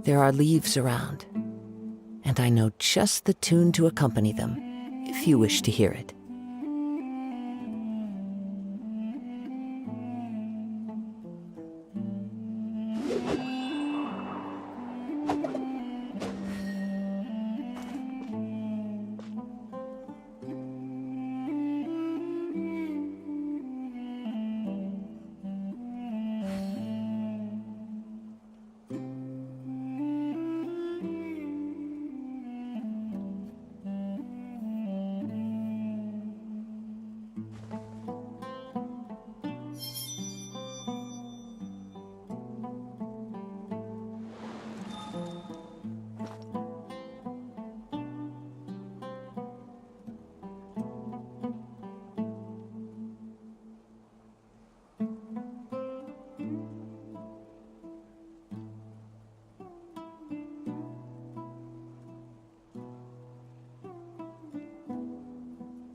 There are leaves around, and I know just the tune to accompany them, if you wish to hear it.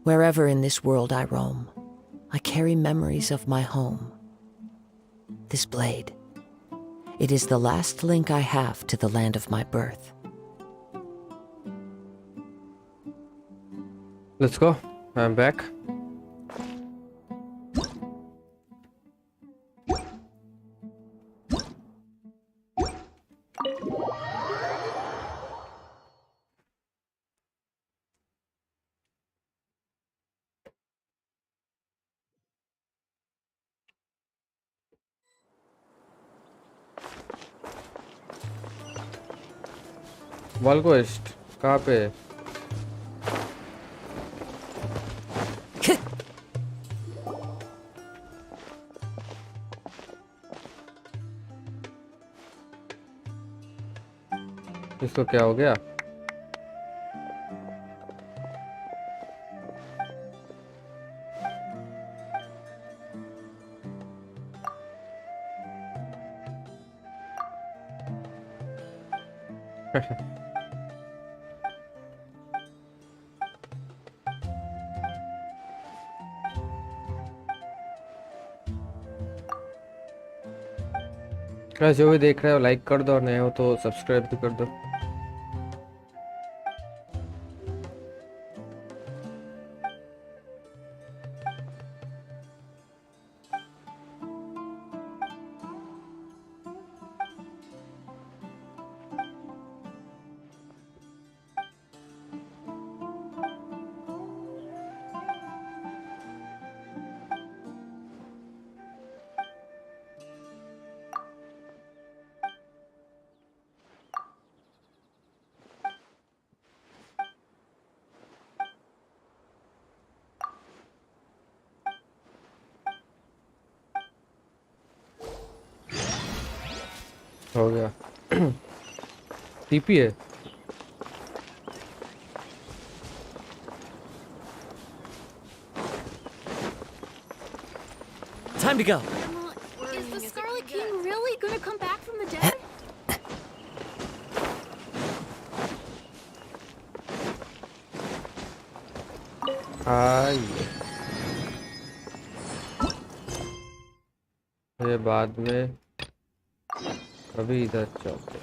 Wherever in this world I roam, I carry memories of my home. This blade, it is the last link I have to the land of my birth. Let's go. I'm back. वॉलकोस्ट कहाँ पे है? इसको क्या हो गया? जो भी देख रहे हो लाइक कर दो और नए हो तो सब्सक्राइब भी कर दो। हो गया। टीपी है। Time to go. Is the Scarlet King really gonna come back from the dead? ये बाद में अभी इधर चलते।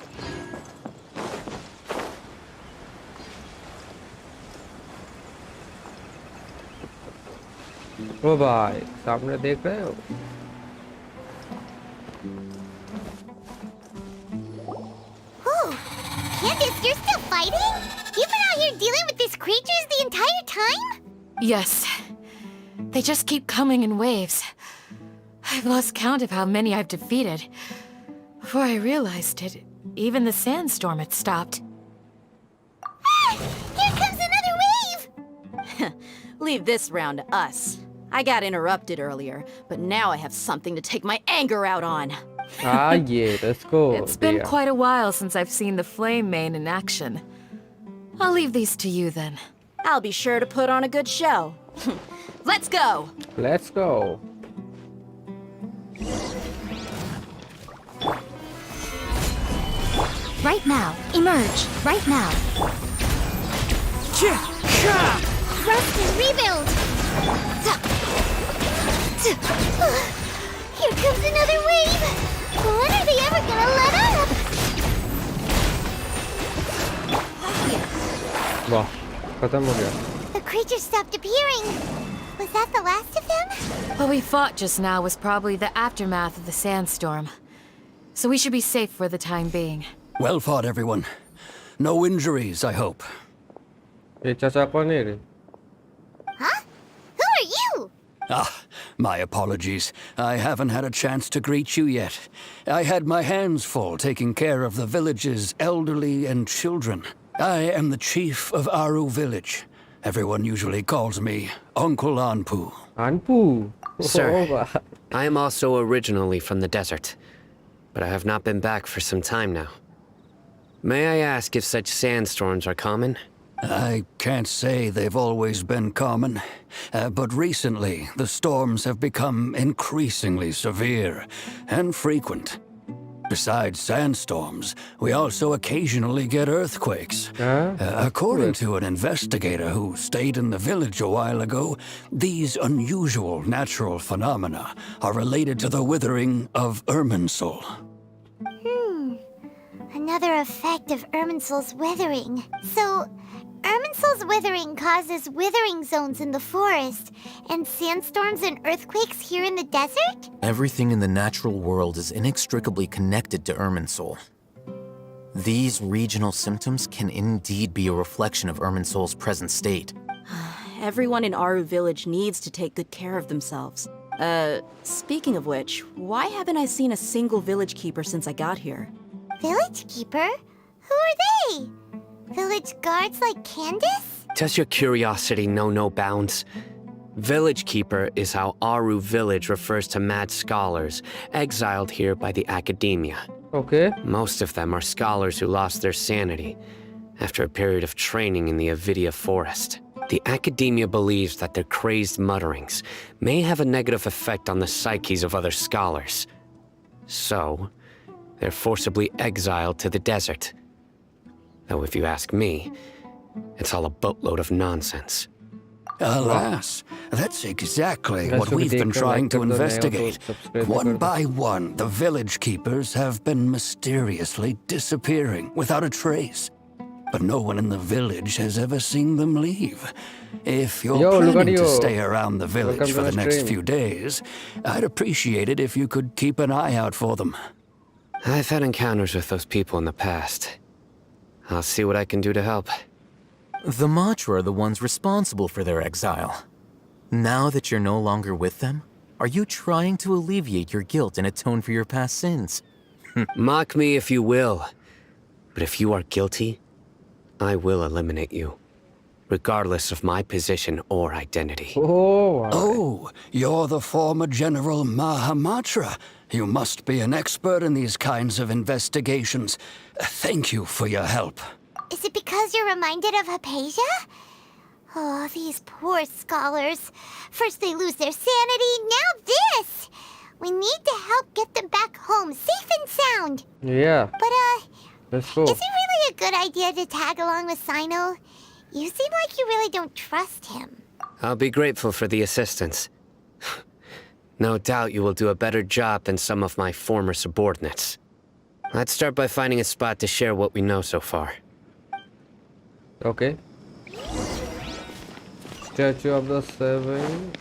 ओ भाई सामने देख रहे हो? Candace, you're still fighting? You've been out here dealing with these creatures the entire time? Yes. They just keep coming in waves. I've lost count of how many I've defeated. Before I realized it, even the sandstorm had stopped. Ah! Here comes another wave! Leave this round to us. I got interrupted earlier, but now I have something to take my anger out on. Yeah, let's go. It's been quite a while since I've seen the Flame Mane in action. I'll leave these to you then. I'll be sure to put on a good show. Let's go! Let's go. Right now. Emerge. Right now. Rest and rebuild! Here comes another wave! When are they ever gonna let up? वाह, खत्म हो गया। The creatures stopped appearing. Was that the last of them? What we fought just now was probably the aftermath of the sandstorm. So we should be safe for the time being. Well fought, everyone. No injuries, I hope. ये चाचा कौन है रे? Huh? Who are you? Ah, my apologies. I haven't had a chance to greet you yet. I had my hands full taking care of the village's elderly and children. I am the chief of Aru village. Everyone usually calls me Uncle Anpu. Anpu? Sir, I am also originally from the desert, but I have not been back for some time now. May I ask if such sandstorms are common? I can't say they've always been common, but recently the storms have become increasingly severe and frequent. Besides sandstorms, we also occasionally get earthquakes. According to an investigator who stayed in the village a while ago, these unusual natural phenomena are related to the withering of Irminsul. Another effect of Irminsul's withering. So, Irminsul's withering causes withering zones in the forest, and sandstorms and earthquakes here in the desert? Everything in the natural world is inextricably connected to Irminsul. These regional symptoms can indeed be a reflection of Irminsul's present state. Everyone in Aru Village needs to take good care of themselves. Speaking of which, why haven't I seen a single village keeper since I got here? Village keeper? Who are they? Village guards like Candace? Does your curiosity know no bounds? Village Keeper is how Aru Village refers to mad scholars exiled here by the academia. Okay. Most of them are scholars who lost their sanity after a period of training in the Avidia forest. The academia believes that their crazed mutterings may have a negative effect on the psyches of other scholars. So, they're forcibly exiled to the desert. Though if you ask me, it's all a boatload of nonsense. Alas, that's exactly what we've been trying to investigate. One by one, the village keepers have been mysteriously disappearing without a trace. But no one in the village has ever seen them leave. If you're planning to stay around the village for the next few days, I'd appreciate it if you could keep an eye out for them. I've had encounters with those people in the past. I'll see what I can do to help. The Matra are the ones responsible for their exile. Now that you're no longer with them, are you trying to alleviate your guilt and atone for your past sins? Mock me if you will, but if you are guilty, I will eliminate you, regardless of my position or identity. Oh, you're the former General Mahamatra. You must be an expert in these kinds of investigations. Thank you for your help. Is it because you're reminded of Hypatia? Oh, these poor scholars. First they lose their sanity, now this! We need to help get them back home, safe and sound. Yeah. But, let's go. is it really a good idea to tag along with Sino? You seem like you really don't trust him. I'll be grateful for the assistance. No doubt you will do a better job than some of my former subordinates. Let's start by finding a spot to share what we know so far. Okay. Statue of the Seven.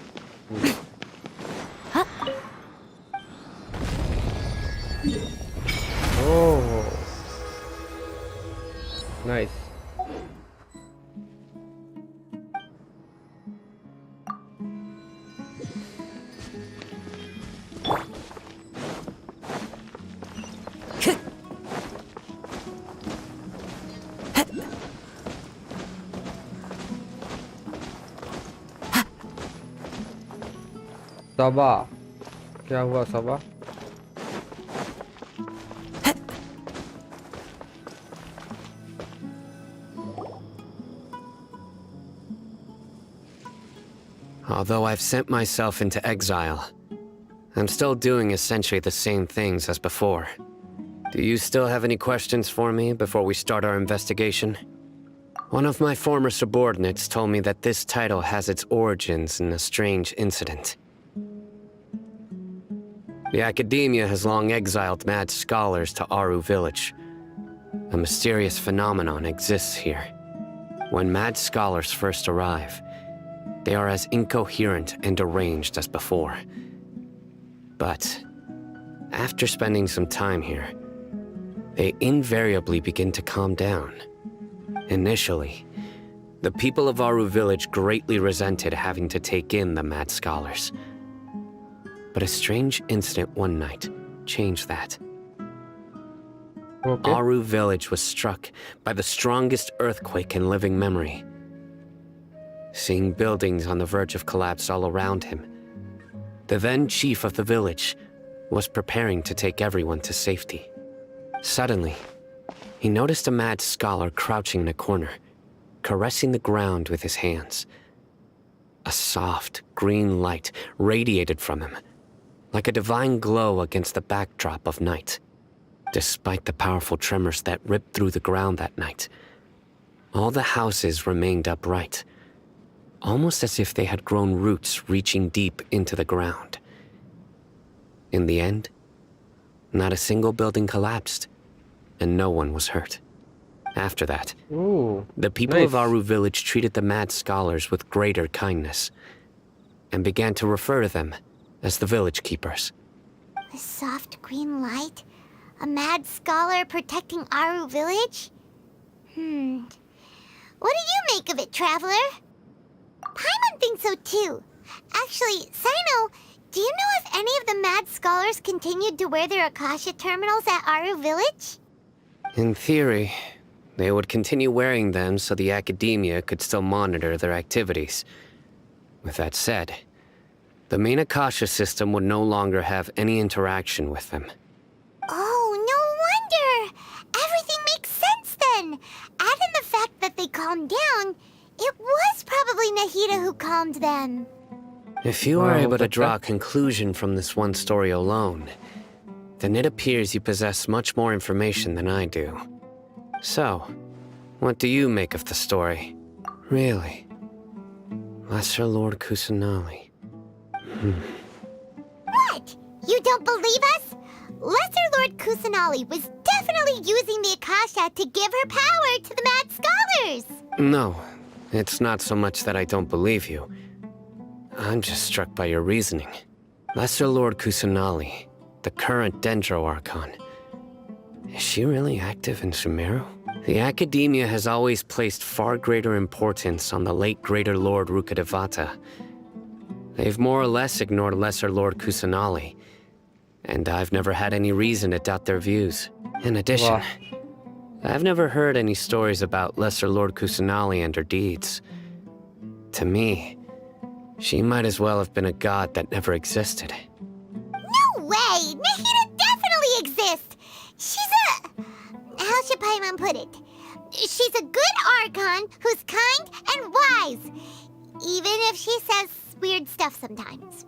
Oh. Nice. सबा क्या हुआ सबा Although I've sent myself into exile, I'm still doing essentially the same things as before. Do you still have any questions for me before we start our investigation? One of my former subordinates told me that this title has its origins in a strange incident. The academia has long exiled mad scholars to Aru Village. A mysterious phenomenon exists here. When mad scholars first arrive, they are as incoherent and deranged as before. But after spending some time here, they invariably begin to calm down. Initially, the people of Aru Village greatly resented having to take in the mad scholars. But a strange incident one night changed that. Okay. Aru Village was struck by the strongest earthquake in living memory. Seeing buildings on the verge of collapse all around him, the then chief of the village was preparing to take everyone to safety. Suddenly, he noticed a mad scholar crouching in a corner, caressing the ground with his hands. A soft, green light radiated from him, like a divine glow against the backdrop of night. Despite the powerful tremors that ripped through the ground that night, all the houses remained upright, almost as if they had grown roots reaching deep into the ground. In the end, not a single building collapsed, and no one was hurt. After that, the people of Aru village treated the mad scholars with greater kindness, and began to refer to them as the village keepers. A soft green light? A mad scholar protecting Aru village? What do you make of it, Traveler? Paimon thinks so too. Actually, Sino, do you know if any of the mad scholars continued to wear their Akasha terminals at Aru village? In theory, they would continue wearing them so the academia could still monitor their activities. With that said, the main Akasha system would no longer have any interaction with them. Oh, no wonder! Everything makes sense then! Add in the fact that they calmed down, it was probably Nahida who calmed them. If you are able to draw a conclusion from this one story alone, then it appears you possess much more information than I do. So, what do you make of the story? Really? Lesser Lord Kusanali. What? You don't believe us? Lesser Lord Kusanali was definitely using the Akasha to give her power to the mad scholars! No, it's not so much that I don't believe you. I'm just struck by your reasoning. Lesser Lord Kusanali, the current Dendro Archon. Is she really active in Sumeru? The Academia has always placed far greater importance on the late Greater Lord Rukkhadevata. They've more or less ignored Lesser Lord Kusanali, and I've never had any reason to doubt their views. In addition, I've never heard any stories about Lesser Lord Kusanali and her deeds. To me, she might as well have been a god that never existed. No way! Nahida definitely exists! She's a... how should Paimon put it? She's a good Archon who's kind and wise, even if she says weird stuff sometimes.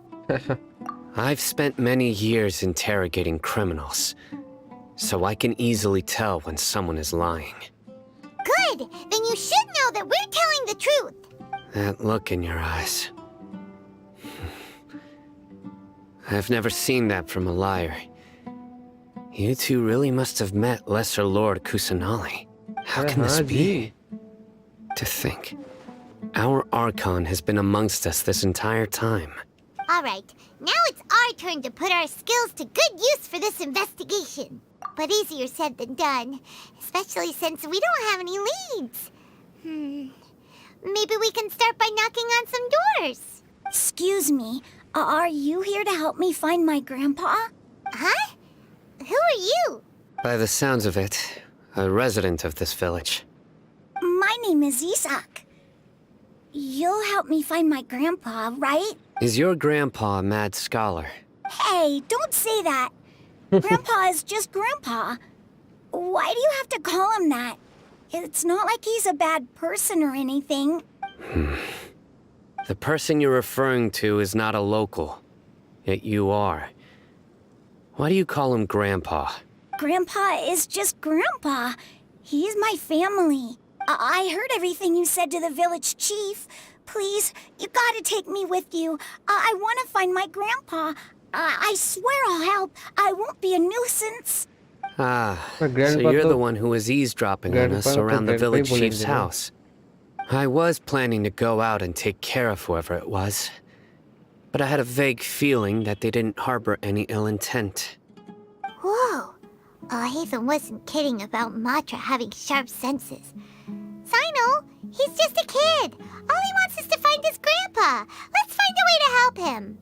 I've spent many years interrogating criminals, so I can easily tell when someone is lying. Good! Then you should know that we're telling the truth. That look in your eyes. I've never seen that from a liar. You two really must have met Lesser Lord Kusanali. How can this be? To think, our Archon has been amongst us this entire time. Alright, now it's our turn to put our skills to good use for this investigation. But easier said than done, especially since we don't have any leads. Maybe we can start by knocking on some doors. Excuse me, are you here to help me find my grandpa? Huh? Who are you? By the sounds of it, a resident of this village. My name is Isaac. You'll help me find my grandpa, right? Is your grandpa a mad scholar? Hey, don't say that. Grandpa is just Grandpa. Why do you have to call him that? It's not like he's a bad person or anything. The person you're referring to is not a local, yet you are. Why do you call him Grandpa? Grandpa is just Grandpa. He's my family. I heard everything you said to the village chief. Please, you gotta take me with you. I want to find my grandpa. I swear I'll help. I won't be a nuisance. So you're the one who was eavesdropping on us around the village chief's house. I was planning to go out and take care of whoever it was, but I had a vague feeling that they didn't harbor any ill intent. Whoa. Hatham wasn't kidding about Matra having sharp senses. Sino, he's just a kid. All he wants is to find his grandpa. Let's find a way to help him.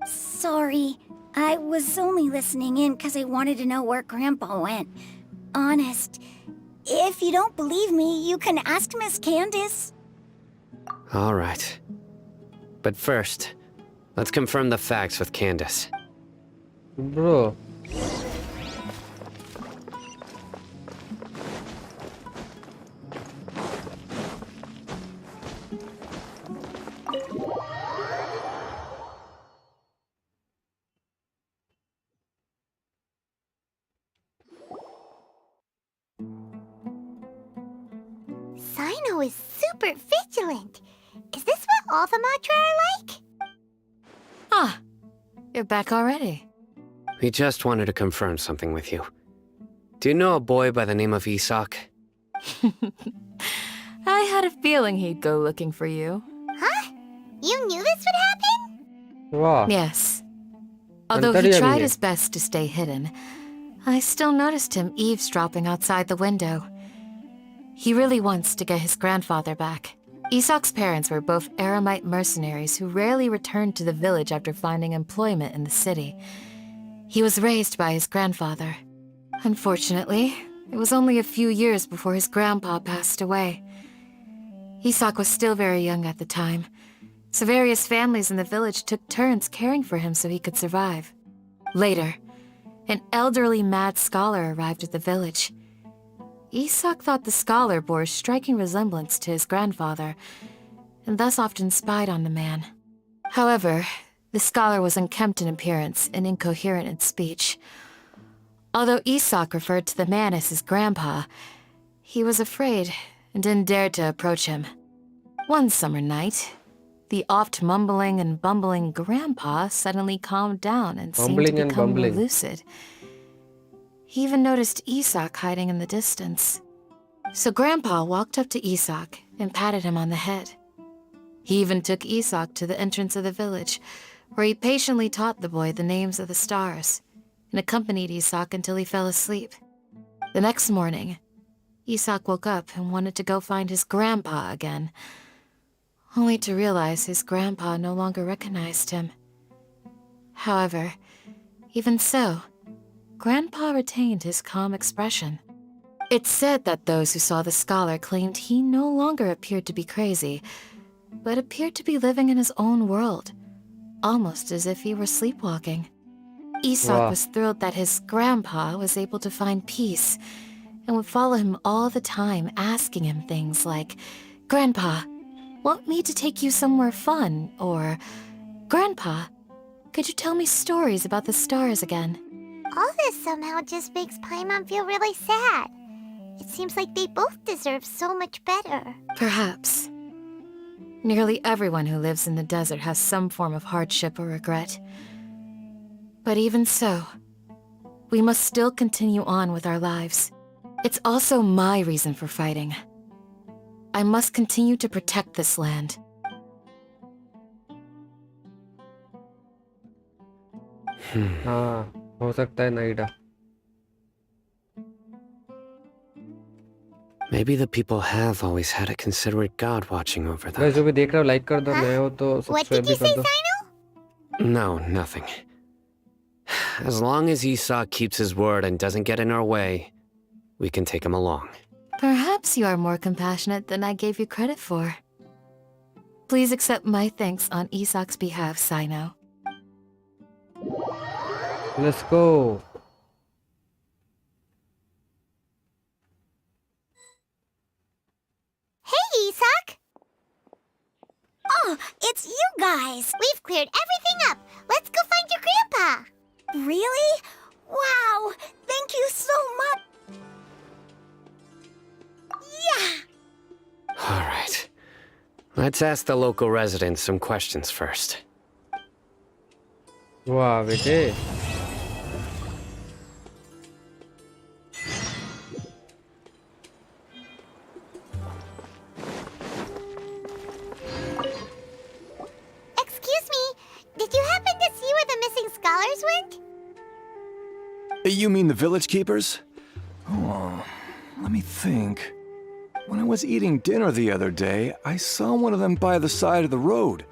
Sorry. I was only listening in because I wanted to know where Grandpa went. Honest. If you don't believe me, you can ask Miss Candace. All right. But first, let's confirm the facts with Candace. Bro. Cyno is super vigilant. Is this what all the Matra are like? Ah, you're back already. We just wanted to confirm something with you. Do you know a boy by the name of Isak? I had a feeling he'd go looking for you. Huh? You knew this would happen? Wow. Yes. Although he tried his best to stay hidden, I still noticed him eavesdropping outside the window. He really wants to get his grandfather back. Isak's parents were both Aramite mercenaries who rarely returned to the village after finding employment in the city. He was raised by his grandfather. Unfortunately, it was only a few years before his grandpa passed away. Isak was still very young at the time, so various families in the village took turns caring for him so he could survive. Later, an elderly mad scholar arrived at the village. Isak thought the scholar bore a striking resemblance to his grandfather, and thus often spied on the man. However, the scholar was unkempt in appearance and incoherent in speech. Although Isak referred to the man as his grandpa, he was afraid and didn't dare to approach him. One summer night, the oft mumbling and bumbling grandpa suddenly calmed down and seemed to become more lucid. He even noticed Isak hiding in the distance. So Grandpa walked up to Isak and patted him on the head. He even took Isak to the entrance of the village, where he patiently taught the boy the names of the stars, and accompanied Isak until he fell asleep. The next morning, Isak woke up and wanted to go find his grandpa again, only to realize his grandpa no longer recognized him. However, even so, Grandpa retained his calm expression. It's said that those who saw the scholar claimed he no longer appeared to be crazy, but appeared to be living in his own world, almost as if he were sleepwalking. Isak was thrilled that his grandpa was able to find peace, and would follow him all the time, asking him things like, "Grandpa, want me to take you somewhere fun?" Or, "Grandpa, could you tell me stories about the stars again?" All this somehow just makes Paimon feel really sad. It seems like they both deserve so much better. Perhaps. Nearly everyone who lives in the desert has some form of hardship or regret. But even so, we must still continue on with our lives. It's also my reason for fighting. I must continue to protect this land. हाँ, हो सकता है नाइडा. Maybe the people have always had a considerate God watching over them. जो भी देख रहा हो like कर दो, नए हो तो सब्सक्राइब भी कर दो. No, nothing. As long as Esau keeps his word and doesn't get in our way, we can take him along. Perhaps you are more compassionate than I gave you credit for. Please accept my thanks on Isak's behalf, Cyno. Let's go. Hey, Isak! Oh, it's you guys! We've cleared everything up. Let's go find your grandpa. Really? Wow! Thank you so much! Yeah! All right. Let's ask the local residents some questions first. वाह बेटे. Excuse me, did you happen to see where the missing scholars went? You mean the village keepers? Oh, let me think. When I was eating dinner the other day, I saw one of them by the side of the road,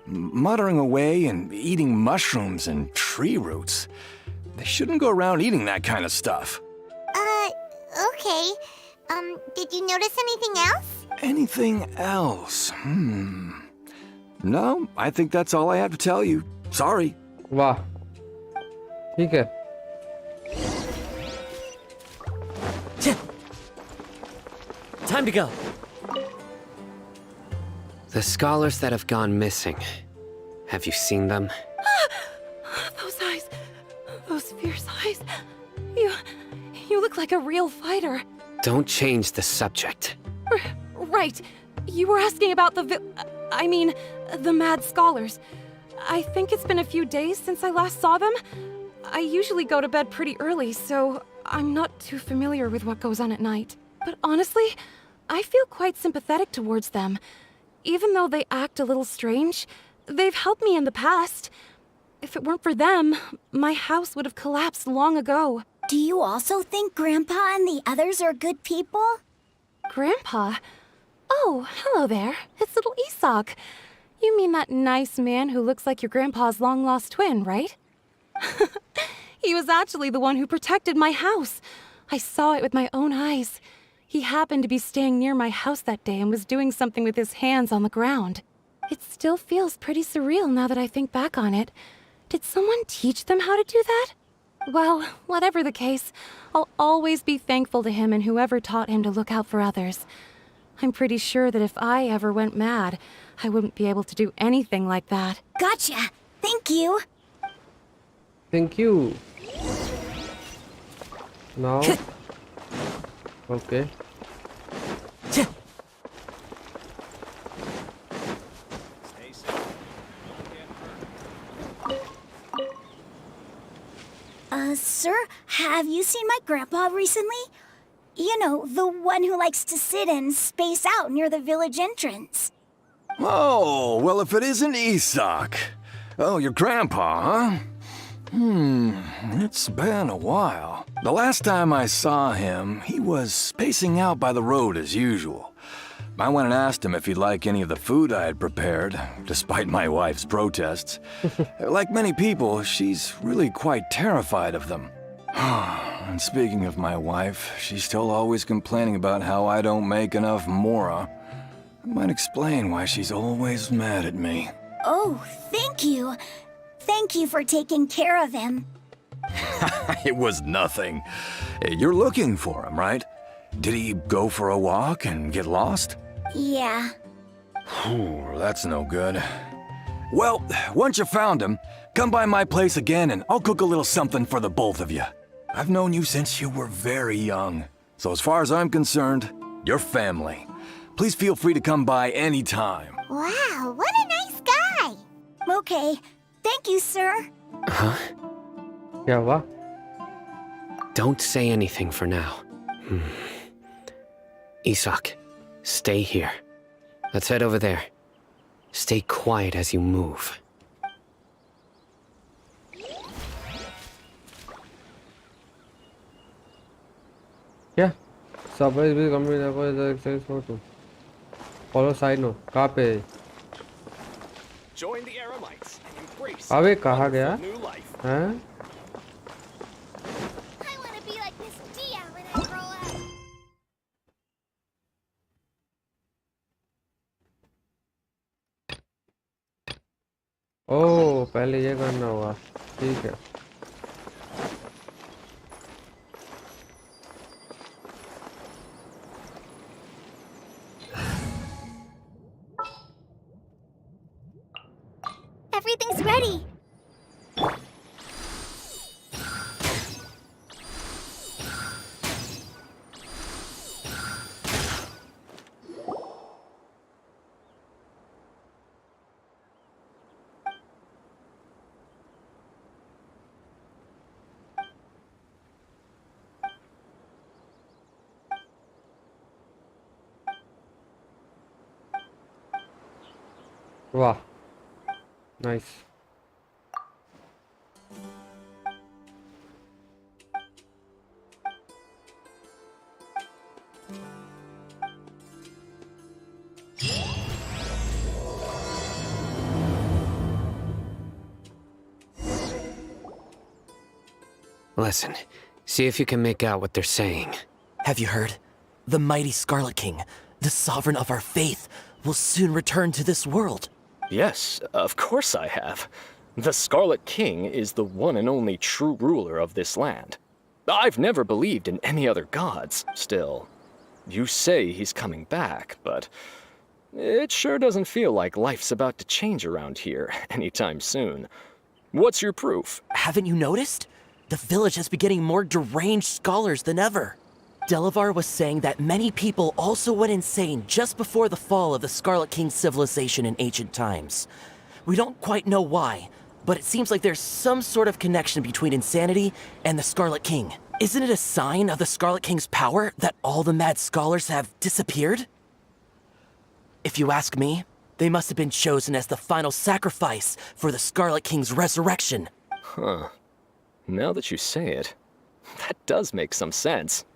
muttering away and eating mushrooms and tree roots. They shouldn't go around eating that kind of stuff. Okay. Did you notice anything else? Anything else? No, I think that's all I have to tell you. Sorry. वाह. ठीक है. Time to go. The scholars that have gone missing. Have you seen them? Those eyes. Those fierce eyes. You look like a real fighter. Don't change the subject. right. You were asking about the mad scholars. I think it's been a few days since I last saw them. I usually go to bed pretty early, so I'm not too familiar with what goes on at night. But honestly, I feel quite sympathetic towards them. Even though they act a little strange, they've helped me in the past. If it weren't for them, my house would have collapsed long ago. Do you also think Grandpa and the others are good people? Grandpa? Oh, hello there. It's little Isak. You mean that nice man who looks like your grandpa's long-lost twin, right? He was actually the one who protected my house. I saw it with my own eyes. He happened to be staying near my house that day and was doing something with his hands on the ground. It still feels pretty surreal now that I think back on it. Did someone teach them how to do that? Well, whatever the case, I'll always be thankful to him and whoever taught him to look out for others. I'm pretty sure that if I ever went mad, I wouldn't be able to do anything like that. Gotcha. Thank you. Thank you. Now. Okay. Sir, have you seen my grandpa recently? You know, the one who likes to sit and space out near the village entrance. Oh, well, if it isn't Isak. Oh, your grandpa, huh? It's been a while. The last time I saw him, he was spacing out by the road as usual. I went and asked him if he'd like any of the food I had prepared, despite my wife's protests. Like many people, she's really quite terrified of them. And speaking of my wife, she's still always complaining about how I don't make enough mora. That might explain why she's always mad at me. Oh, thank you. Thank you for taking care of him. It was nothing. You're looking for him, right? Did he go for a walk and get lost? Yeah. Whew, that's no good. Well, once you found him, come by my place again and I'll cook a little something for the both of you. I've known you since you were very young. So as far as I'm concerned, you're family. Please feel free to come by anytime. Wow, what a nice guy! Okay. Thank you, sir. Huh? क्या हुआ? Don't say anything for now. Isak, stay here. Let's head over there. Stay quiet as you move. क्या? Surprise will complete the exercise for two. Follow side note. कहाँ पे? Join the Aramites and embrace अबे कहाँ गया? new life. हैं? I want to be like Miss Dia when I grow up. ओह, पहले ये करना होगा. ठीक है. Everything's ready. वाह. Nice. Listen, see if you can make out what they're saying. Have you heard? The mighty Scarlet King, the sovereign of our faith, will soon return to this world. Yes, of course I have. The Scarlet King is the one and only true ruler of this land. I've never believed in any other gods, still. You say he's coming back, but it sure doesn't feel like life's about to change around here anytime soon. What's your proof? Haven't you noticed? The village has been getting more deranged scholars than ever. Delavar was saying that many people also went insane just before the fall of the Scarlet King civilization in ancient times. We don't quite know why, but it seems like there's some sort of connection between insanity and the Scarlet King. Isn't it a sign of the Scarlet King's power that all the mad scholars have disappeared? If you ask me, they must have been chosen as the final sacrifice for the Scarlet King's resurrection. Huh. Now that you say it, that does make some sense.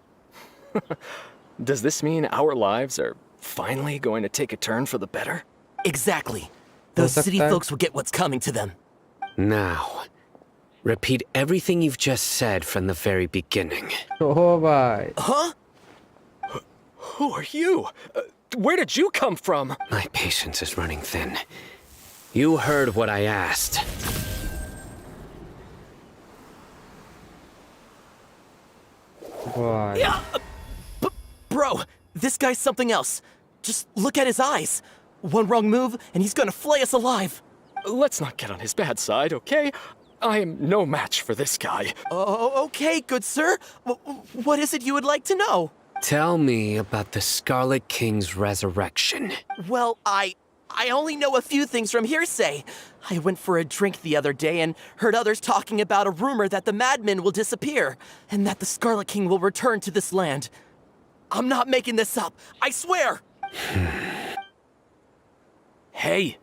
Does this mean our lives are finally going to take a turn for the better? Exactly. Those city folks will get what's coming to them. Now, repeat everything you've just said from the very beginning. Oh, bye. Huh? Who are you? Where did you come from? My patience is running thin. You heard what I asked. Why? Yeah. Bro, this guy's something else. Just look at his eyes. One wrong move, and he's gonna flay us alive. Let's not get on his bad side, okay? I am no match for this guy. Oh, okay, good sir. What is it you would like to know? Tell me about the Scarlet King's resurrection. Well, I only know a few things from hearsay. I went for a drink the other day and heard others talking about a rumor that the madmen will disappear, and that the Scarlet King will return to this land. I'm not making this up, I swear! Hey,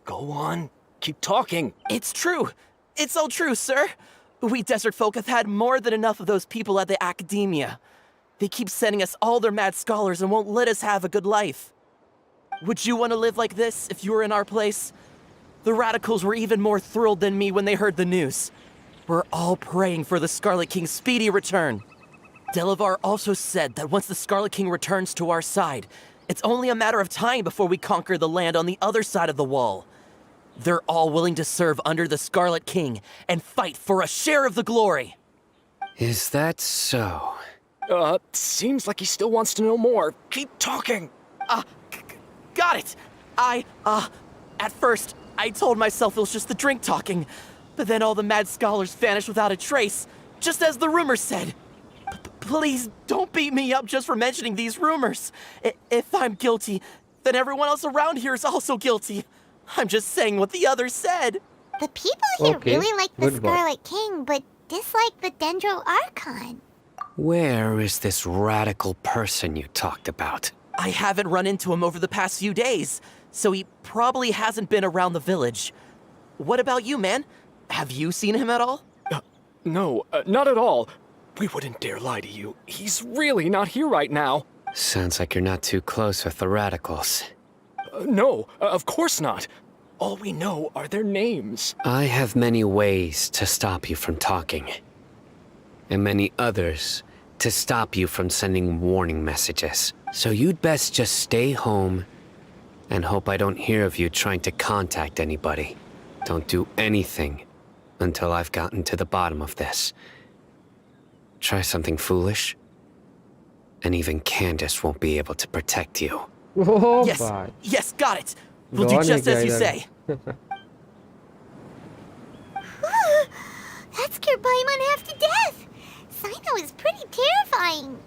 go on. Keep talking. It's true. It's all true, sir. We desert folk have had more than enough of those people at the academia. They keep sending us all their mad scholars and won't let us have a good life. Would you want to live like this if you were in our place? The radicals were even more thrilled than me when they heard the news. We're all praying for the Scarlet King's speedy return. Delavar also said that once the Scarlet King returns to our side, it's only a matter of time before we conquer the land on the other side of the wall. They're all willing to serve under the Scarlet King and fight for a share of the glory. Is that so? Seems like he still wants to know more. Keep talking. Got it. At first, I told myself it was just the drink talking, but then all the mad scholars vanished without a trace, just as the rumors said. Please don't beat me up just for mentioning these rumors. If I'm guilty, then everyone else around here is also guilty. I'm just saying what the others said. The people here Okay, really like the good boy. Scarlet King, but dislike the Dendro Archon. Where is this radical person you talked about? I haven't run into him over the past few days, so he probably hasn't been around the village. What about you, man? Have you seen him at all? No, not at all. We wouldn't dare lie to you. He's really not here right now. Sounds like you're not too close with the radicals. No, of course not. All we know are their names. I have many ways to stop you from talking. And many others to stop you from sending warning messages. So you'd best just stay home and hope I don't hear of you trying to contact anybody. Don't do anything until I've gotten to the bottom of this. Try something foolish, and even Candace won't be able to protect you. Oh, Yes, bye. yes, got it. We'll Go do on, just as you guys. say. That scared Paimon half to death. Sino is pretty terrifying.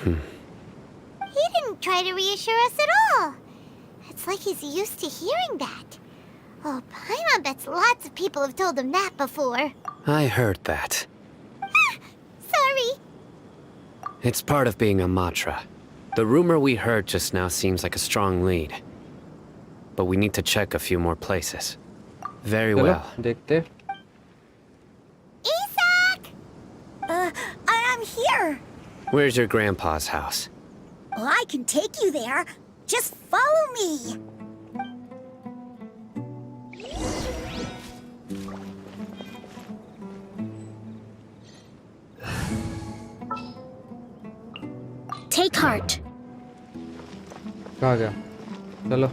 He didn't try to reassure us at all. It's like he's used to hearing that. Oh, Paimon bets lots of people have told him that before. I heard that. Sorry. It's part of being a Matra. The rumor we heard just now seems like a strong lead. But we need to check a few more places. Very चलो well. देखते. I'm here. Where's your grandpa's house? Well, I can take you there. Just follow me. Take heart. कहाँ गया? चलो.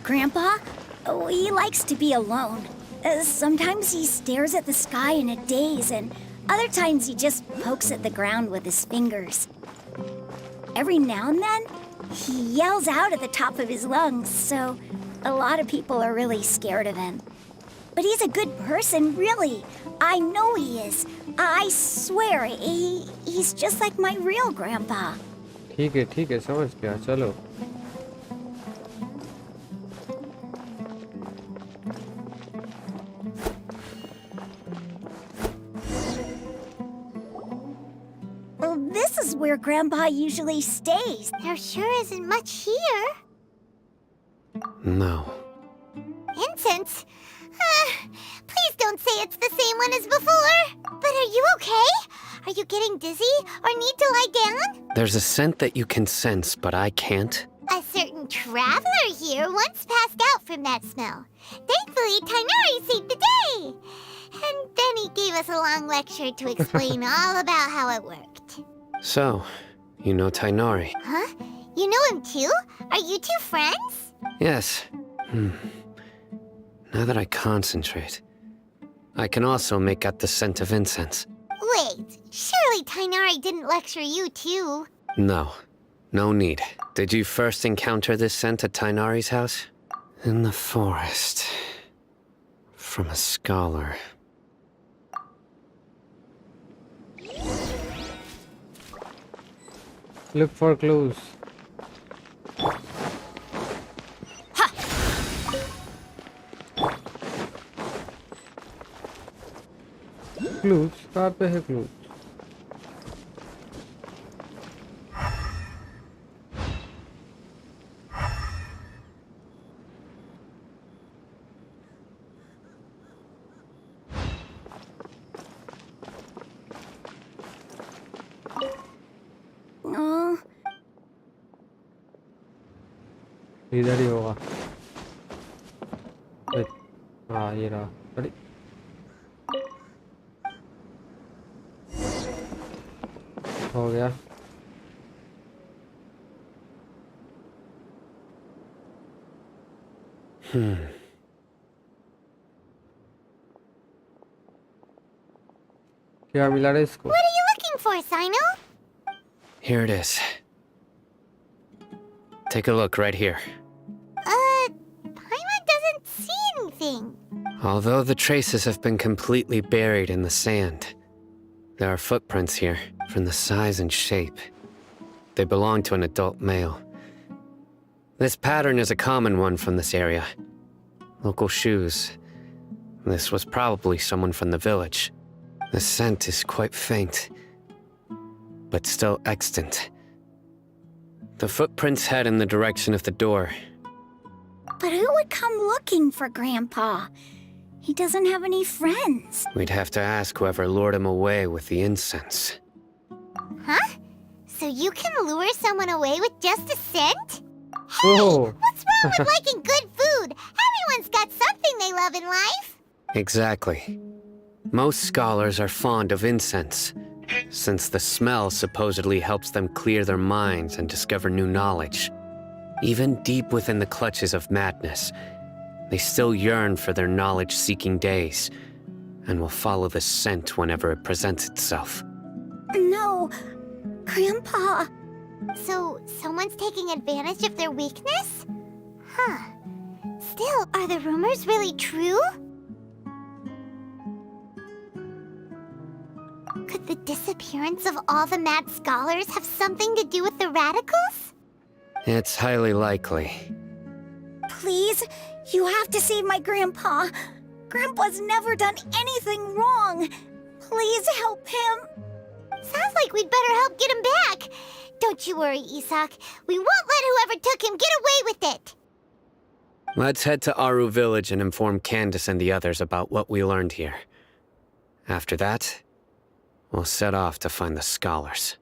Grandpa? Oh, he likes to be alone. Sometimes he stares at the sky in a daze, and other times he just pokes at the ground with his fingers. Every now and then, he yells out at the top of his lungs, so A lot of people are really scared of him. But he's a good person, really. I know he is. I swear, he's just like my real grandpa. ठीक है समझ गया चलो. Well, this is where Grandpa usually stays. There sure isn't much here. No. Incense? Please don't say it's the same one as before. But are you okay? Are you getting dizzy or need to lie down? There's a scent that you can sense, but I can't. A certain traveler here once passed out from that smell. Thankfully, Tainari saved the day. And then he gave us a long lecture to explain all about how it worked. So, you know Tainari? Huh? You know him too? Are you two friends? Yes. Now that I concentrate, I can also make out the scent of incense. Wait, surely Tainari didn't lecture you too? No. No need. Did you first encounter this scent at Tainari's house? In the forest. From a scholar. Look for clues. Clues? कहाँ पे है clues? इधर ही होगा. हाँ ये रहा. अरे हो गया. क्या मिला रे इसको? What are you looking for, Sino? Here it is. Take a look right here. Paimon doesn't see anything. Although the traces have been completely buried in the sand, there are footprints here, from the size and shape. They belong to an adult male. This pattern is a common one from this area. Local shoes. This was probably someone from the village. The scent is quite faint, but still extant. The footprints head in the direction of the door. But who would come looking for Grandpa? He doesn't have any friends. We'd have to ask whoever lured him away with the incense. Huh? So you can lure someone away with just a scent? Oh. What's wrong with liking good food? Everyone's got something they love in life. Exactly. Most scholars are fond of incense, since the smell supposedly helps them clear their minds and discover new knowledge. Even deep within the clutches of madness, they still yearn for their knowledge-seeking days, and will follow the scent whenever it presents itself. No, Grandpa. So someone's taking advantage of their weakness? Huh. Still, are the rumors really true? Could the disappearance of all the mad scholars have something to do with the radicals? It's highly likely. Please, you have to save my Grandpa. Grandpa's never done anything wrong. Please help him. Sounds like we'd better help get him back. Don't you worry, Isak. We won't let whoever took him get away with it. Let's head to Aru village and inform Candace and the others about what we learned here. After that, we'll set off to find the scholars.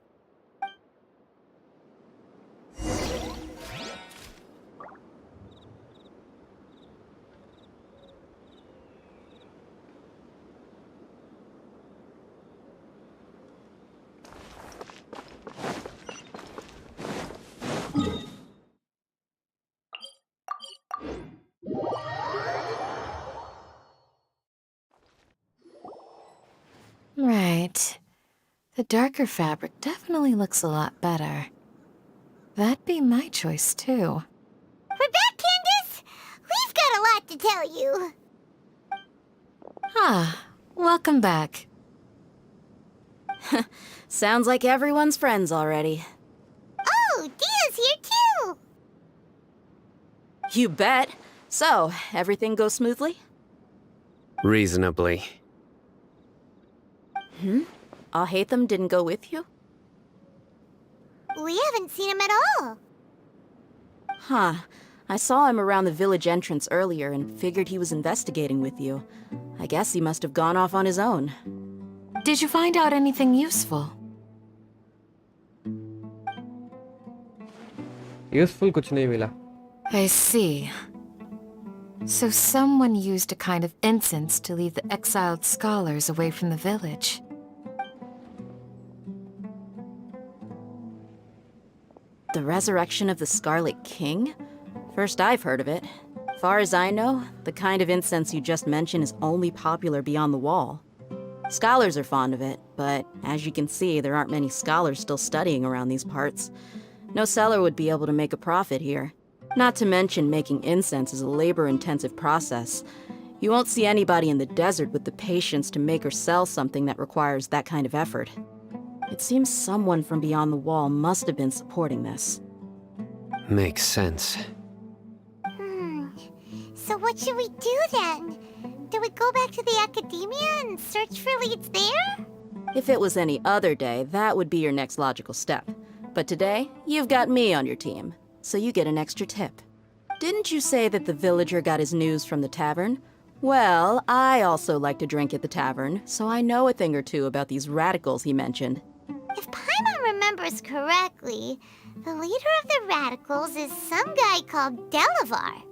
Right. The darker fabric definitely looks a lot better. That'd be my choice, too. We're back, Candace! to tell you. Ah, welcome back. Sounds like everyone's friends already. Oh, Dia's here too! You bet. So, everything goes smoothly? Reasonably. Alhaitham didn't go with you? We haven't seen him at all. Huh. I saw him around the village entrance earlier and figured he was investigating with you. I guess he must have gone off on his own. Did you find out anything useful? Useful कुछ नहीं मिला. I see. So someone used a kind of incense to lead the exiled scholars away from the village. The resurrection of the Scarlet King? First I've heard of it. Far as I know, the kind of incense you just mentioned is only popular beyond the wall. Scholars are fond of it, but as you can see, there aren't many scholars still studying around these parts. No seller would be able to make a profit here. Not to mention making incense is a labor-intensive process. You won't see anybody in the desert with the patience to make or sell something that requires that kind of effort. It seems someone from beyond the wall must have been supporting this. Makes sense. So what should we do then? Do we go back to the academia and search for leads there? If it was any other day, that would be your next logical step. But today, you've got me on your team, so you get an extra tip. Didn't you say that the villager got his news from the tavern? Well, I also like to drink at the tavern, so I know a thing or two about these radicals he mentioned. If Paimon remembers correctly, the leader of the radicals is some guy called Delavar.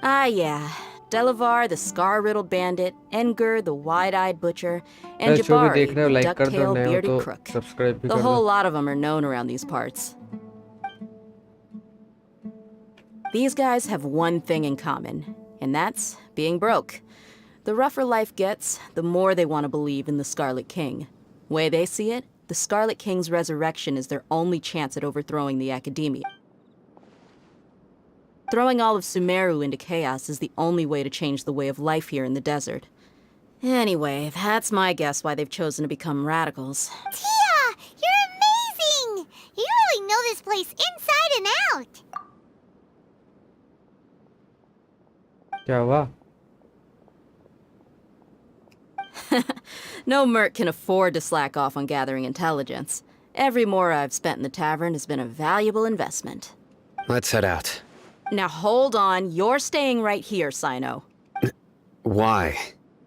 Ah, yeah. Delavar, the scar-riddled bandit, Engur, the wide-eyed butcher, and Jabari, the duck-tailed bearded crook. The whole lot of them are known around these parts. These guys have one thing in common, and that's being broke. The rougher life gets, the more they want to believe in the Scarlet King. Way they see it, the Scarlet King's resurrection is their only chance at overthrowing the Academia. Throwing all of Sumeru into chaos is the only way to change the way of life here in the desert. Anyway, that's my guess why they've chosen to become radicals. Tia! You're amazing! You really know this place inside and out! क्या हुआ? No merc can afford to slack off on gathering intelligence. Every mora I've spent in the tavern has been a valuable investment. Let's head out. Now hold on, you're staying right here, Sino. Why?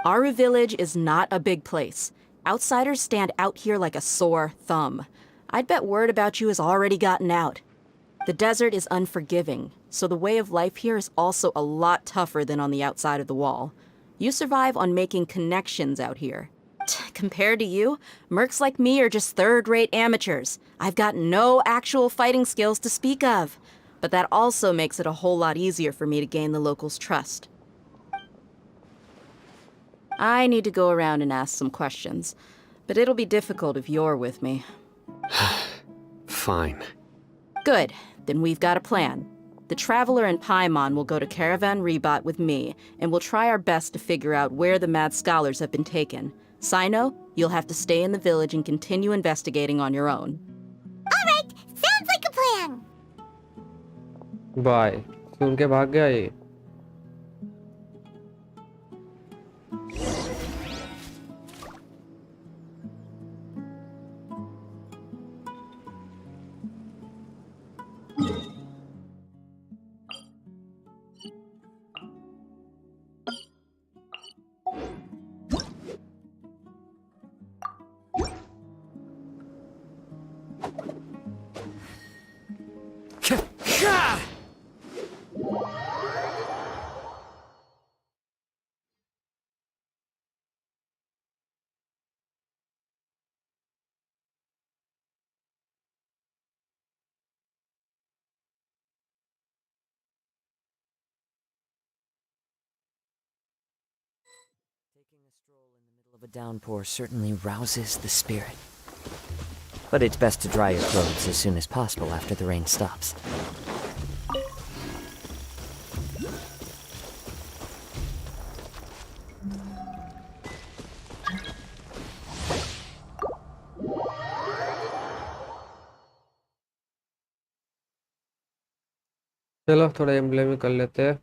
Aru Village is not a big place. Outsiders stand out here like a sore thumb. I'd bet word about you has already gotten out. The desert is unforgiving, so the way of life here is also a lot tougher than on the outside of the wall. You survive on making connections out here. Compared to you, mercs like me are just third-rate amateurs. I've got no actual fighting skills to speak of. But that also makes it a whole lot easier for me to gain the locals' trust. I need to go around and ask some questions, but it'll be difficult if you're with me. Fine. Good, then we've got a plan. The Traveler and Paimon will go to Caravan Rebot with me, and we'll try our best to figure out where the mad scholars have been taken. Sino, you'll have to stay in the village and continue investigating on your own. All right, sounds like a plan. Bye सुन के भाग गया ये. Taking a stroll in the middle of a downpour certainly rouses the spirit. But it's best to dry your clothes as soon as possible after the rain stops. चलो थोड़ा emblem ही कर लेते हैं।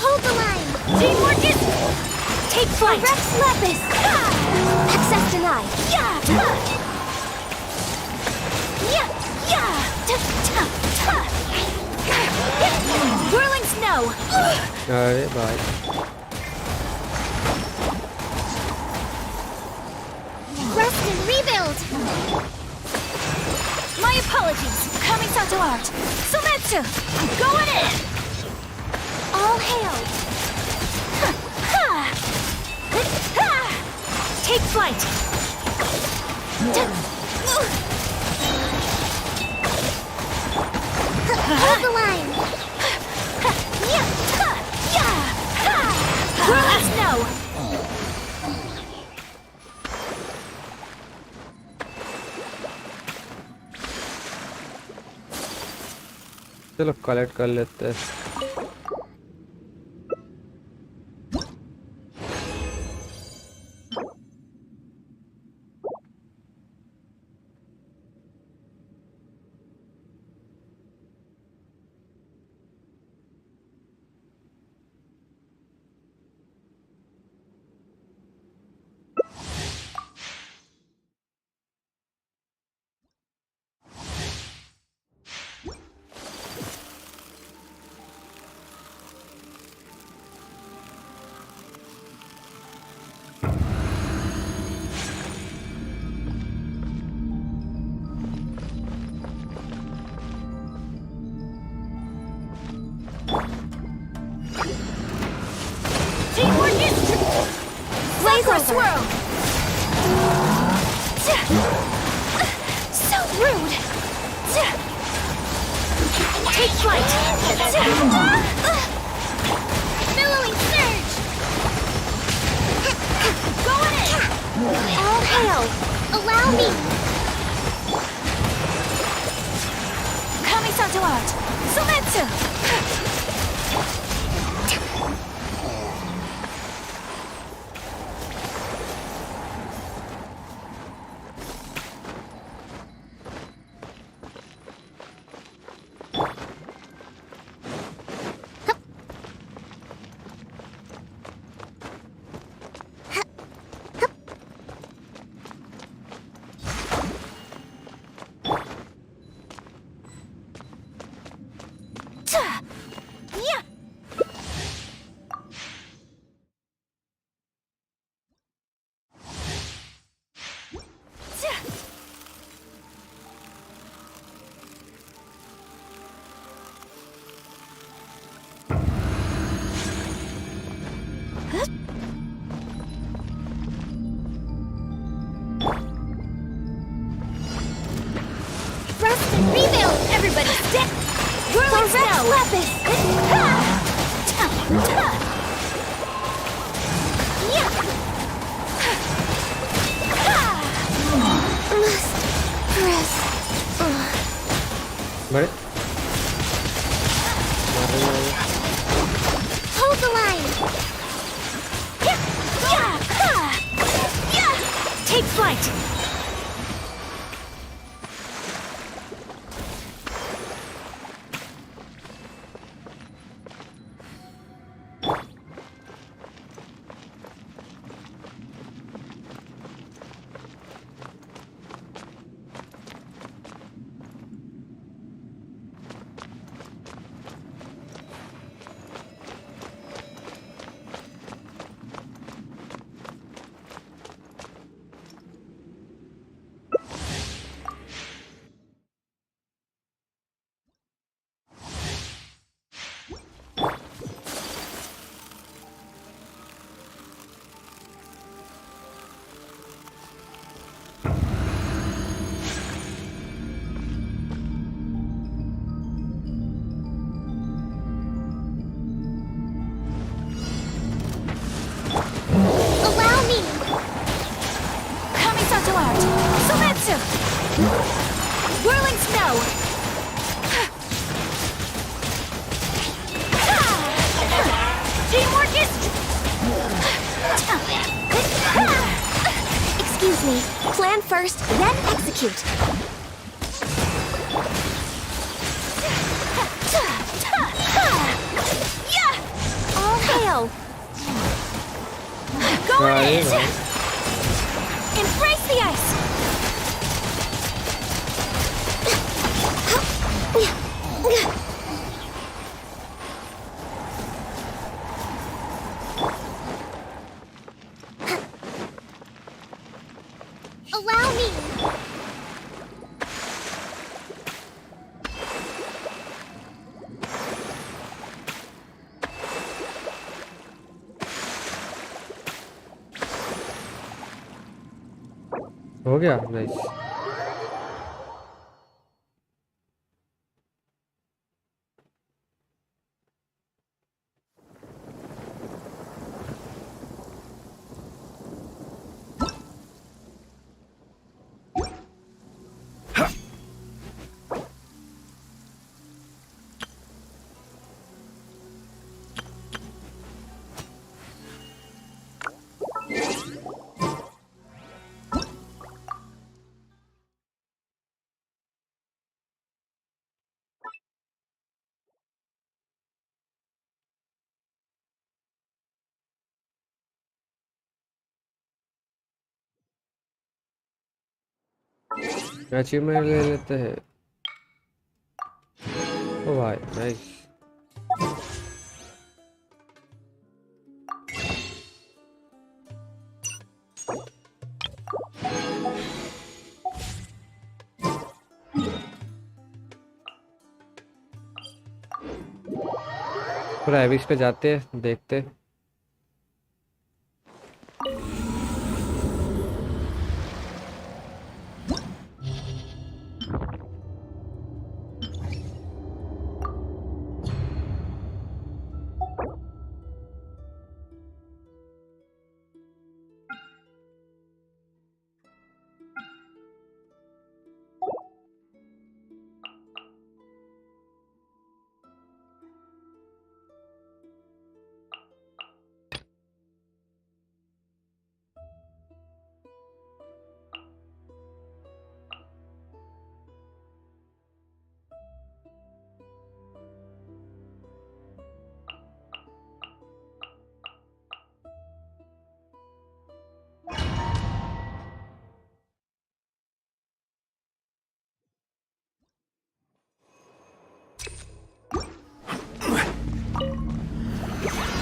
Hold the line! Team Orchid! Take flight! Rex Lapis! Access denied! Yeah! Whirling snow! अरे भाई Rest and rebuild! My apologies! Coming out to art! Sumeru! Going in! All hail! Take flight! Hold the line! Whirling snow! चलो collect कर लेते हैं। Laser swirl! So rude! Take flight! Billowing surge! Going in! All hail! Allow me! Coming to art! Sumeru! Rest and rebuild! Everybody stick! Whirling snow! Lapis! बड़े Hold the line! Take flight! Excuse me. Plan first, then execute. All hail. Go in! Embrace the ice! Allow me! हो गया nice achievement ले लेते हैं ओ भाई nice private पे जाते हैं देखते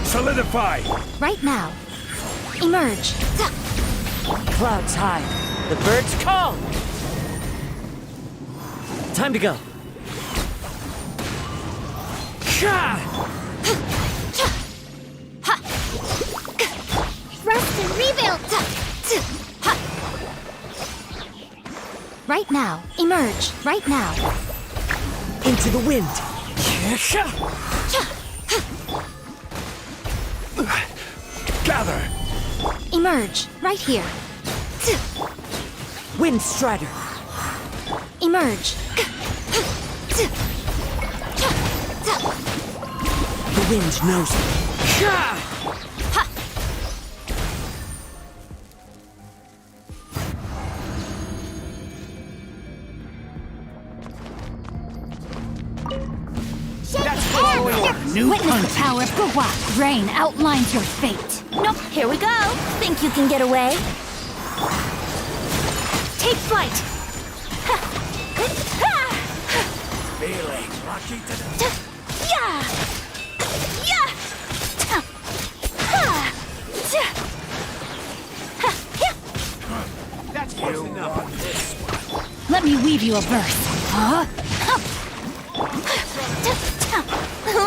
Solidify! Right now. Emerge. Clouds high. The birds call. Time to go. Rest and rebuild. Right now. Emerge. Right now. Into the wind. Gather! Emerge. Right here. Wind Strider. Emerge. The wind knows me. Witness the power of Gawak. Rain outlines your fate. Nope, here we go. Think you can get away? Take flight. Feeling lucky today. Yeah. Yeah. That's close enough on this one. Let me weave you a verse. Huh?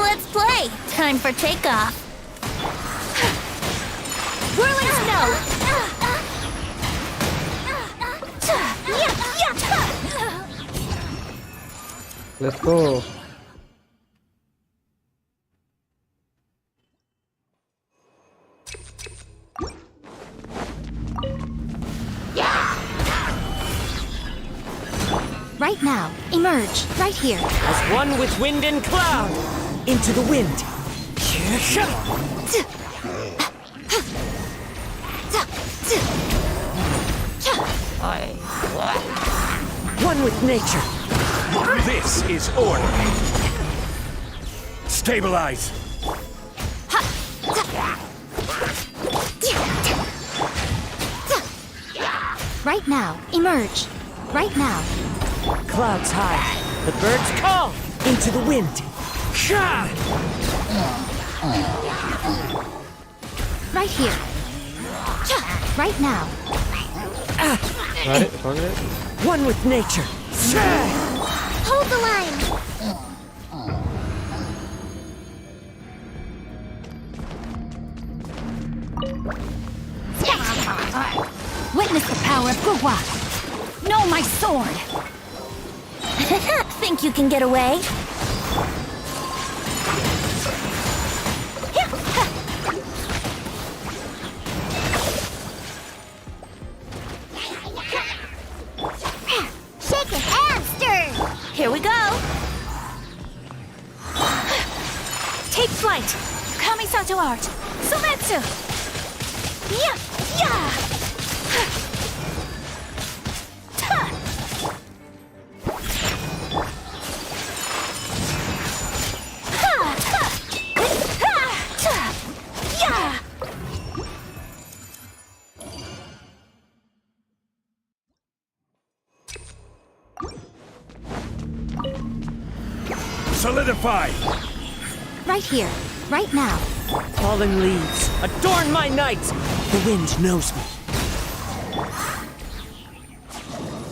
Let's play. Time for takeoff. Whirling snow. Let's go. Right now. Emerge. Right here. As one with wind and cloud. Into the wind. One with nature. This is order. Stabilize. Right now, emerge. Right now. Clouds high. The birds call. Into the wind. Right here. Right now. Got it, found it. One with nature. Hold the line. Witness the power of Gugwa. Know my sword. Think you can get away? Shake it and stir. Here we go. Take flight. Kamisato art. Sumetsu. Yeah, yeah. Solidify. Right here. Right now. Falling leaves. Adorn my night. The wind knows me.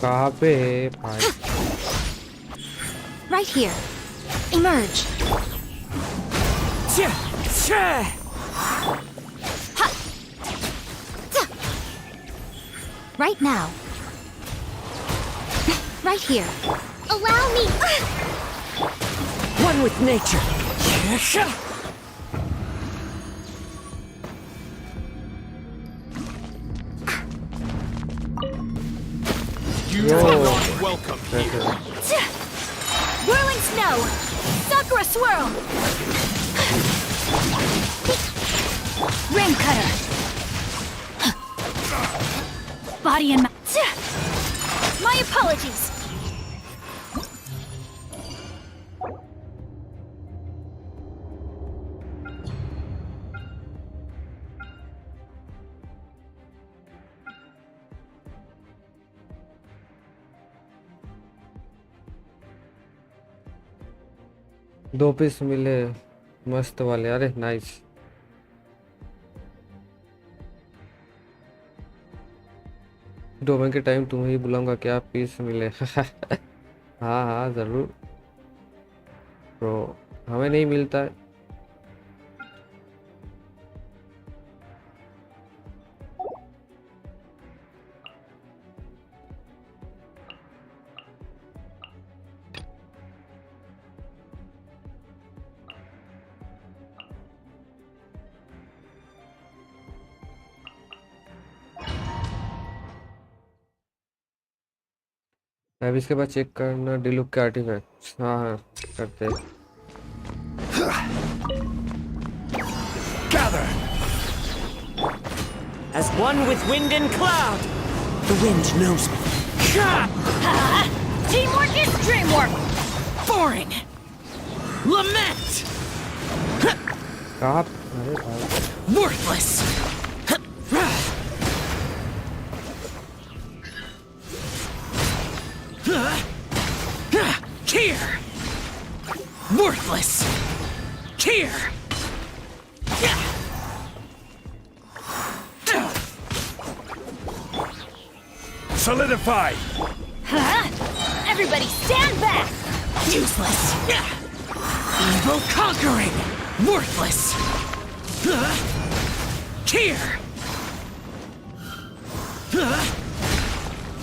कहाँ पे है भाई? Right here. Emerge. Right now. Right here. Allow me. One with nature. You are not welcome here. Whirling snow. Sakura swirl. Rain cutter. Body and mouth. My apologies. दो piece मिले मस्त वाले, अरे nice. Domain के time तुम्हें ही बुलाऊंगा, क्या piece मिले? हाँ हाँ जरूर ब्रो, हमें नहीं मिलता है। अब इसके बाद चेक करना डिलुक के आर्टिफैक्ट्स। हाँ हाँ करते हैं। Gather. As one with wind and cloud. The wind knows me. Teamwork is dreamwork. Boring. Lament. कहाँ? अरे भाई Worthless. Here. Worthless. Here. Solidify. Everybody stand back. Useless. Evil conquering. Worthless. Here.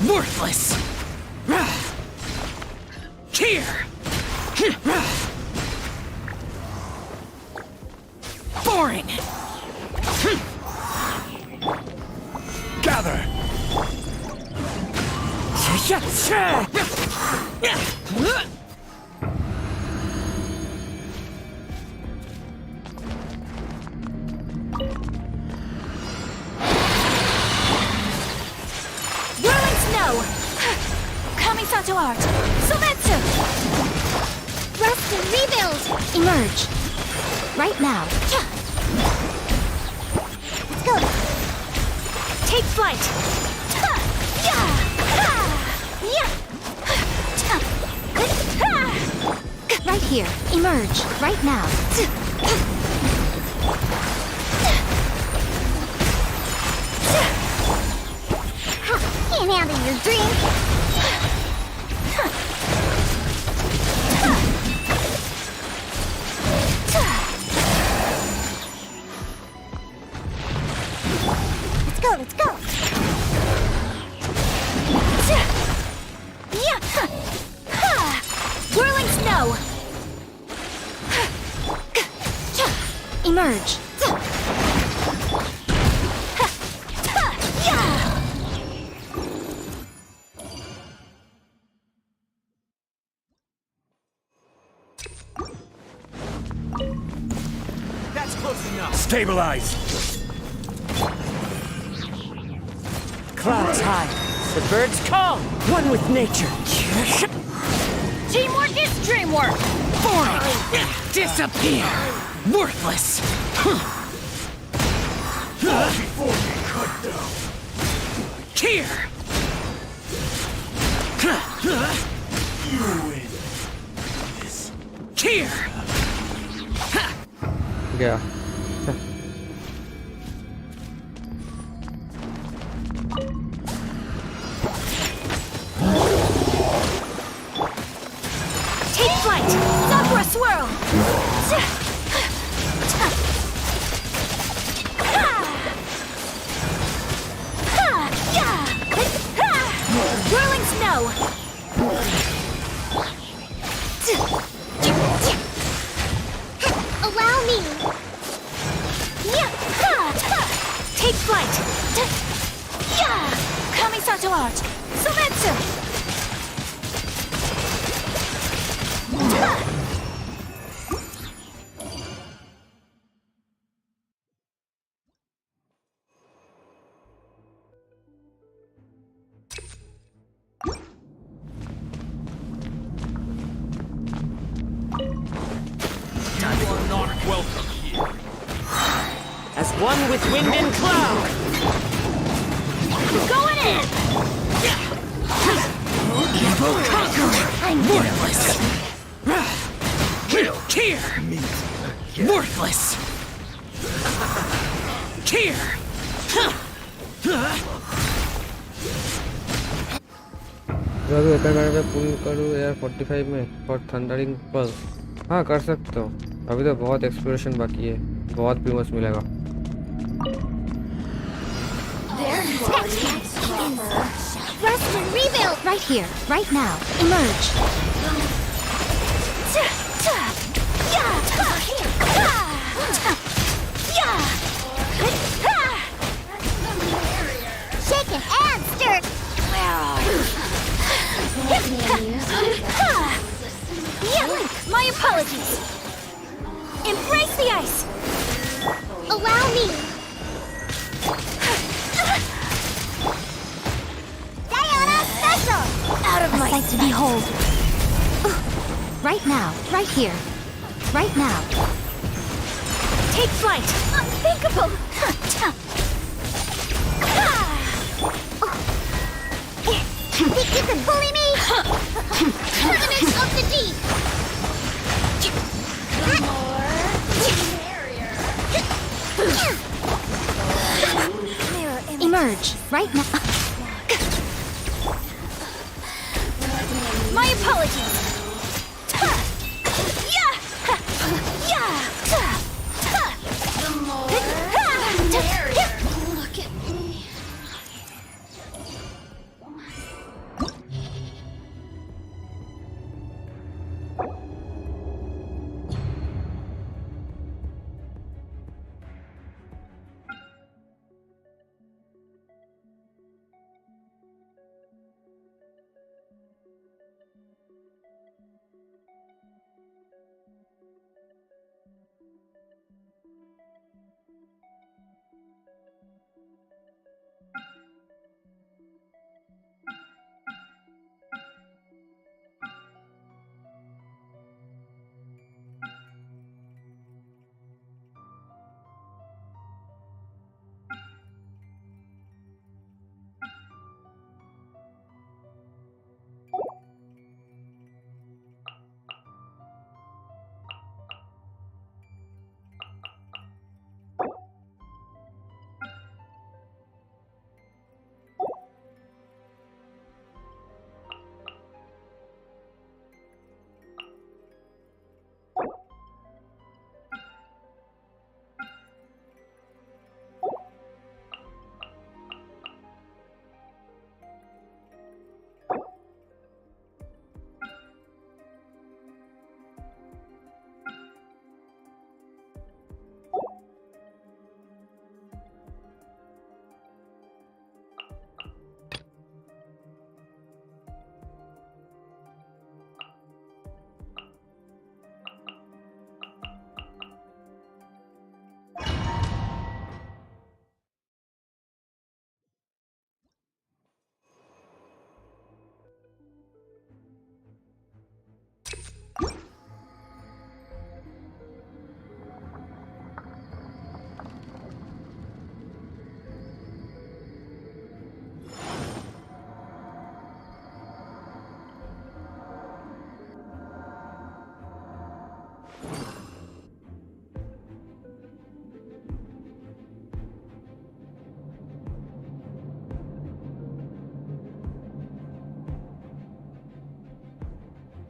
Worthless. Here. Boring. Gather. Whirling snow. Kamisato art! Sumetsu! Rest and rebuild! Emerge. Right now. Let's go! Take flight. Right here. Emerge. Right now. Can't handle your dream! Let's go, let's go! Whirling snow. Emerge. That's close enough. Stabilize! Clouds high, the birds call, one with nature. Teamwork is dreamwork! Boring! Disappear! Worthless! Before you cut down. Here! You win. Here! गया Take flight! Sakura swirl! Whirling snow. Allow me! Take flight. Kamisato art. Sumetsu. You are not welcome here. As one with wind and cloud! Going in! Evil conqueror! I'm Worthless! Here! Worthless! Here! जादू एकाग्र पे पुल करूँ यार 45 में for thundering pulse. हाँ कर सकते हो, अभी तो बहुत एक्सप्लोरेशन बाकी है, बहुत प्रीमस मिलेगा। Rest and rebuild. Right here. Right now. Emerge. Shaken and stirred! My apologies! Embrace the ice! Allow me! Diana Special! Out of my sight to behold. Right now. Right here. Right now. Take flight. Unthinkable! Think you can bully me? Tournament of the Deep! Emerge. Right now. My apologies! Look at me.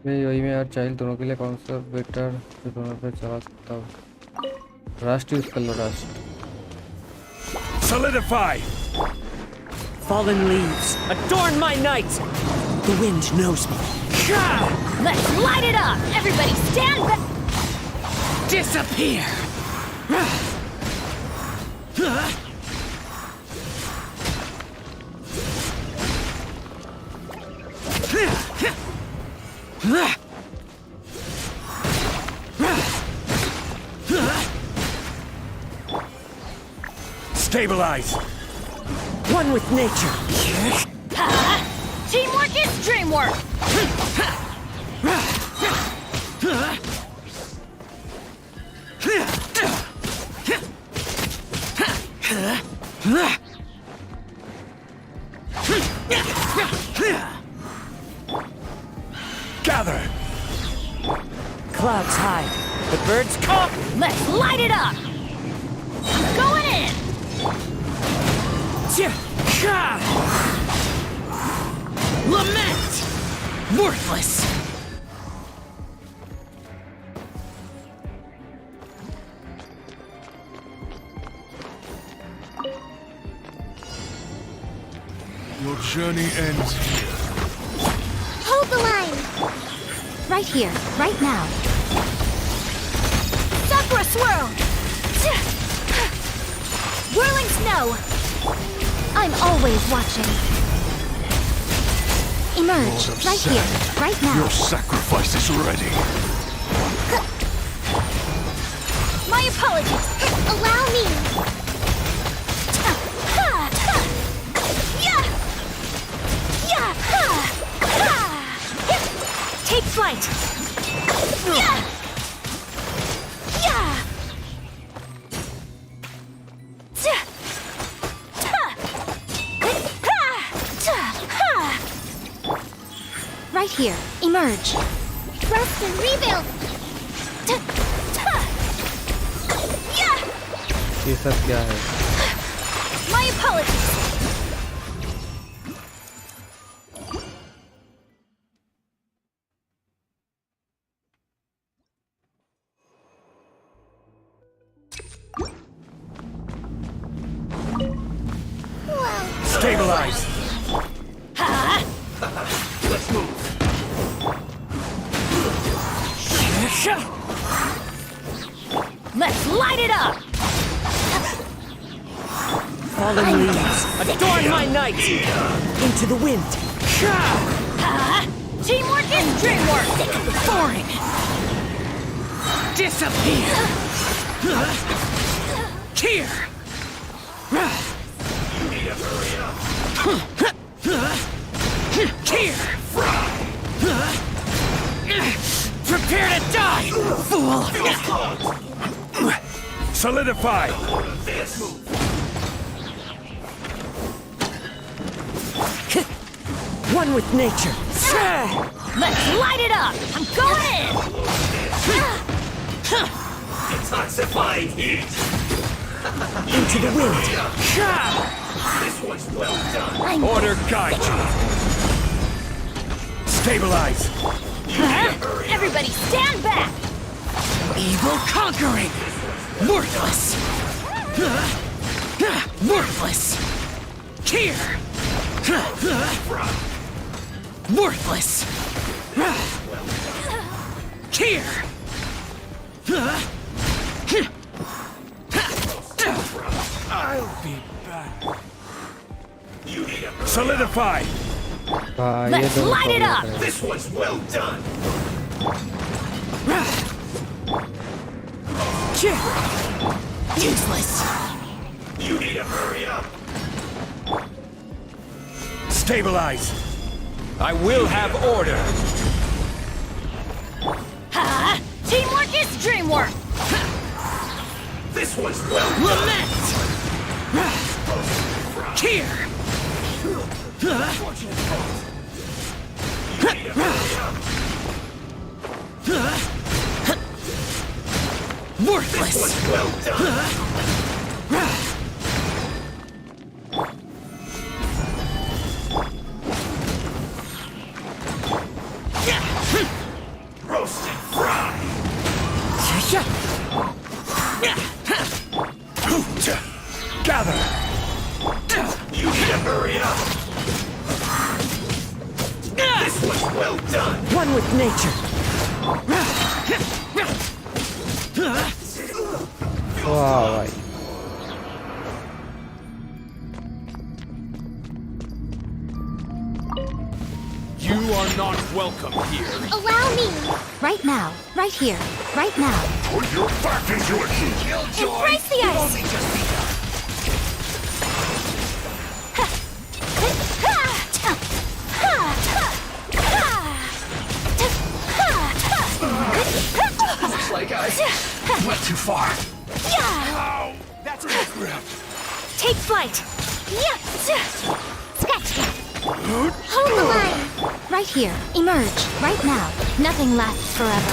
मैं यार child दोनों के लिए कौन सा better दोनों पे चला सकता हूँ? रस्ट यूज कर लो rust. Solidify! Fallen leaves, adorn my night! The wind knows me. Let's light it up! Everybody stand back! Disappear! Stabilize! One with nature! Teamwork is dreamwork! Gather! Clouds hide. The birds come! Let's light it up! I'm going in! Lament! Worthless! Your journey ends here. Hold the line! Right here, right now. Sakura swirl! Whirling snow! I'm always watching. Emerge, Lord of right here, Sand, right now. Your sacrifice is ready. My apologies! Allow me! Take flight! Right here, emerge. Rest and rebuild! ये सब क्या है? My apologies! Stabilize! Let's move. Let's light it up! Fallen leaves, adorn my night! Into the wind! Teamwork is dreamwork! Boring! Disappear! Here! Here! Prepare to die, fool! Solidify! One with nature. Let's light it up! I'm going in! Detoxifying heat. Into the wind. This was well done. Order guide you. Stabilize. Everybody stand back! Evil conquering. Worthless. Worthless. Here. Worthless. Here. I'll be back. Solidify. Let's light it up! This was well done. Useless. You need to hurry up. Stabilize. I will have order. Teamwork is dreamwork! This was well done. Lament. Here. Worthless. This was well done. Gather! You need to hurry up! This was well done! One with nature. वाह भाई You are not welcome here. Allow me! Right now. Right here. Right now. Put your back into it! Killjoy! Embrace the ice! Only just begun! Looks like I went too far. Yeah! That's it. Take flight! Yeah! Scratch that! Hold the line! Right here. Emerge. Right now. Nothing lasts forever.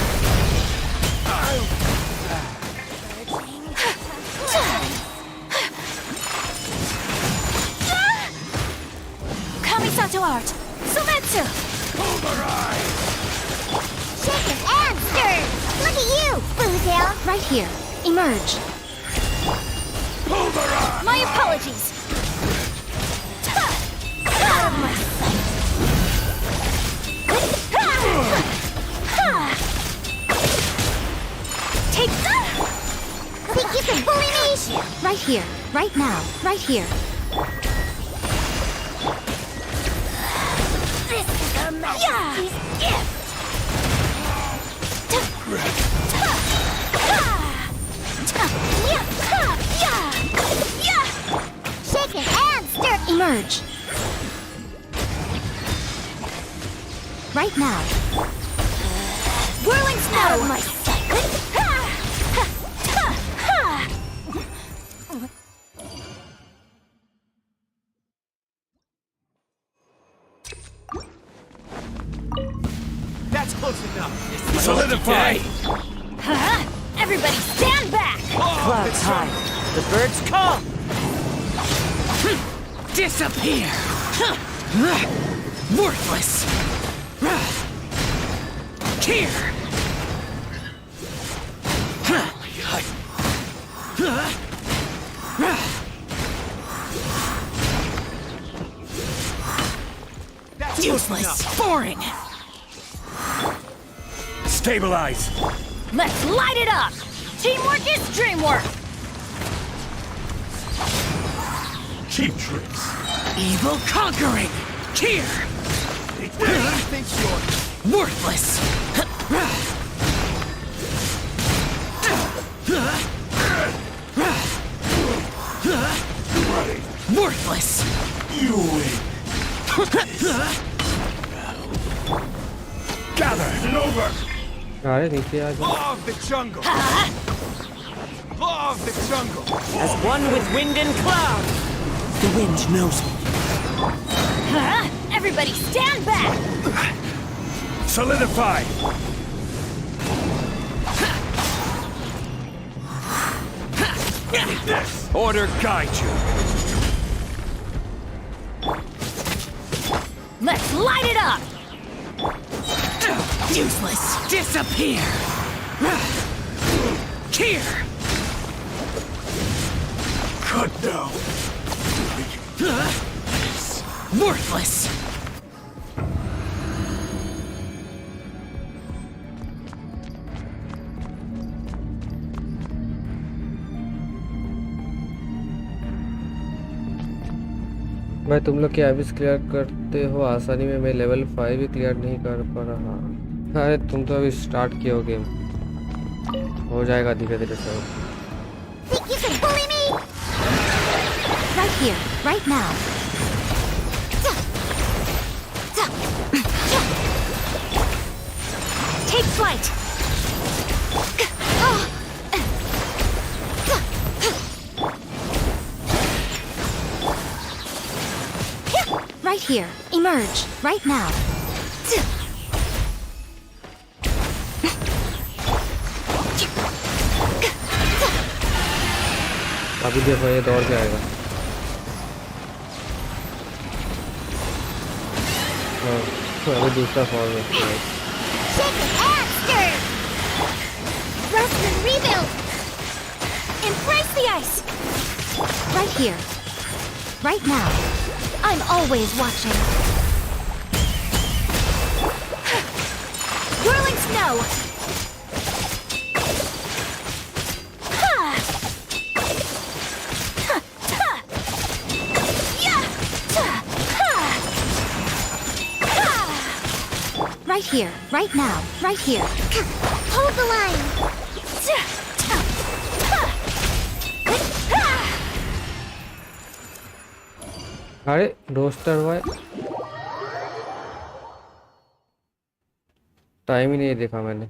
Kamisato art! Sumetsu! Shaken and stirred! Look at you, Foozale! Right here. Emerge. My apologies! Out of my sight! Take Think you can bully me? Right here. Right now. Right here. This is a majesty's gift! Shaken and stirred! Emerge. Right now. Whirling snow! Out of my sight! That's close enough. Solidify! Everybody stand back! Clouds high. The birds call. Disappear. Worthless. Here. Useless. Boring. Stabilize! Let's light it up! Teamwork is dreamwork! Cheap tricks! Evil conquering. Here. Where do you think you're? Worthless. Worthless. You win! Gather! And over! अरे नीचे आ जाओ Law of the jungle. Law of the jungle. As one with wind and cloud. The wind knows me. Everybody stand back! Solidify! Order guide you! Let's light it up! Useless. Disappear. Here. Cut down! Worthless. भाई तुम लोग क्या अभी clear करते हो आसानी में? मैं लेवल 5 भी क्लियर नहीं कर पा रहा। अरे तुम तो अभी स्टार्ट किए हो गेम, हो जाएगा धीरे धीरे सब। Think you can bully me? Right here. Right now. Take flight! Right here. Emerge. Right now. अभी देखो ये दौड़ जाएगा। अभी दूसरा फॉर्म है। Shaken and stirred! Rust and ice! Right here. Right now. I'm always watching. Whirling snow! Right here, right now, right here. Hold the line. अरे roster हुआ है, टाइम ही नहीं देखा मैंने।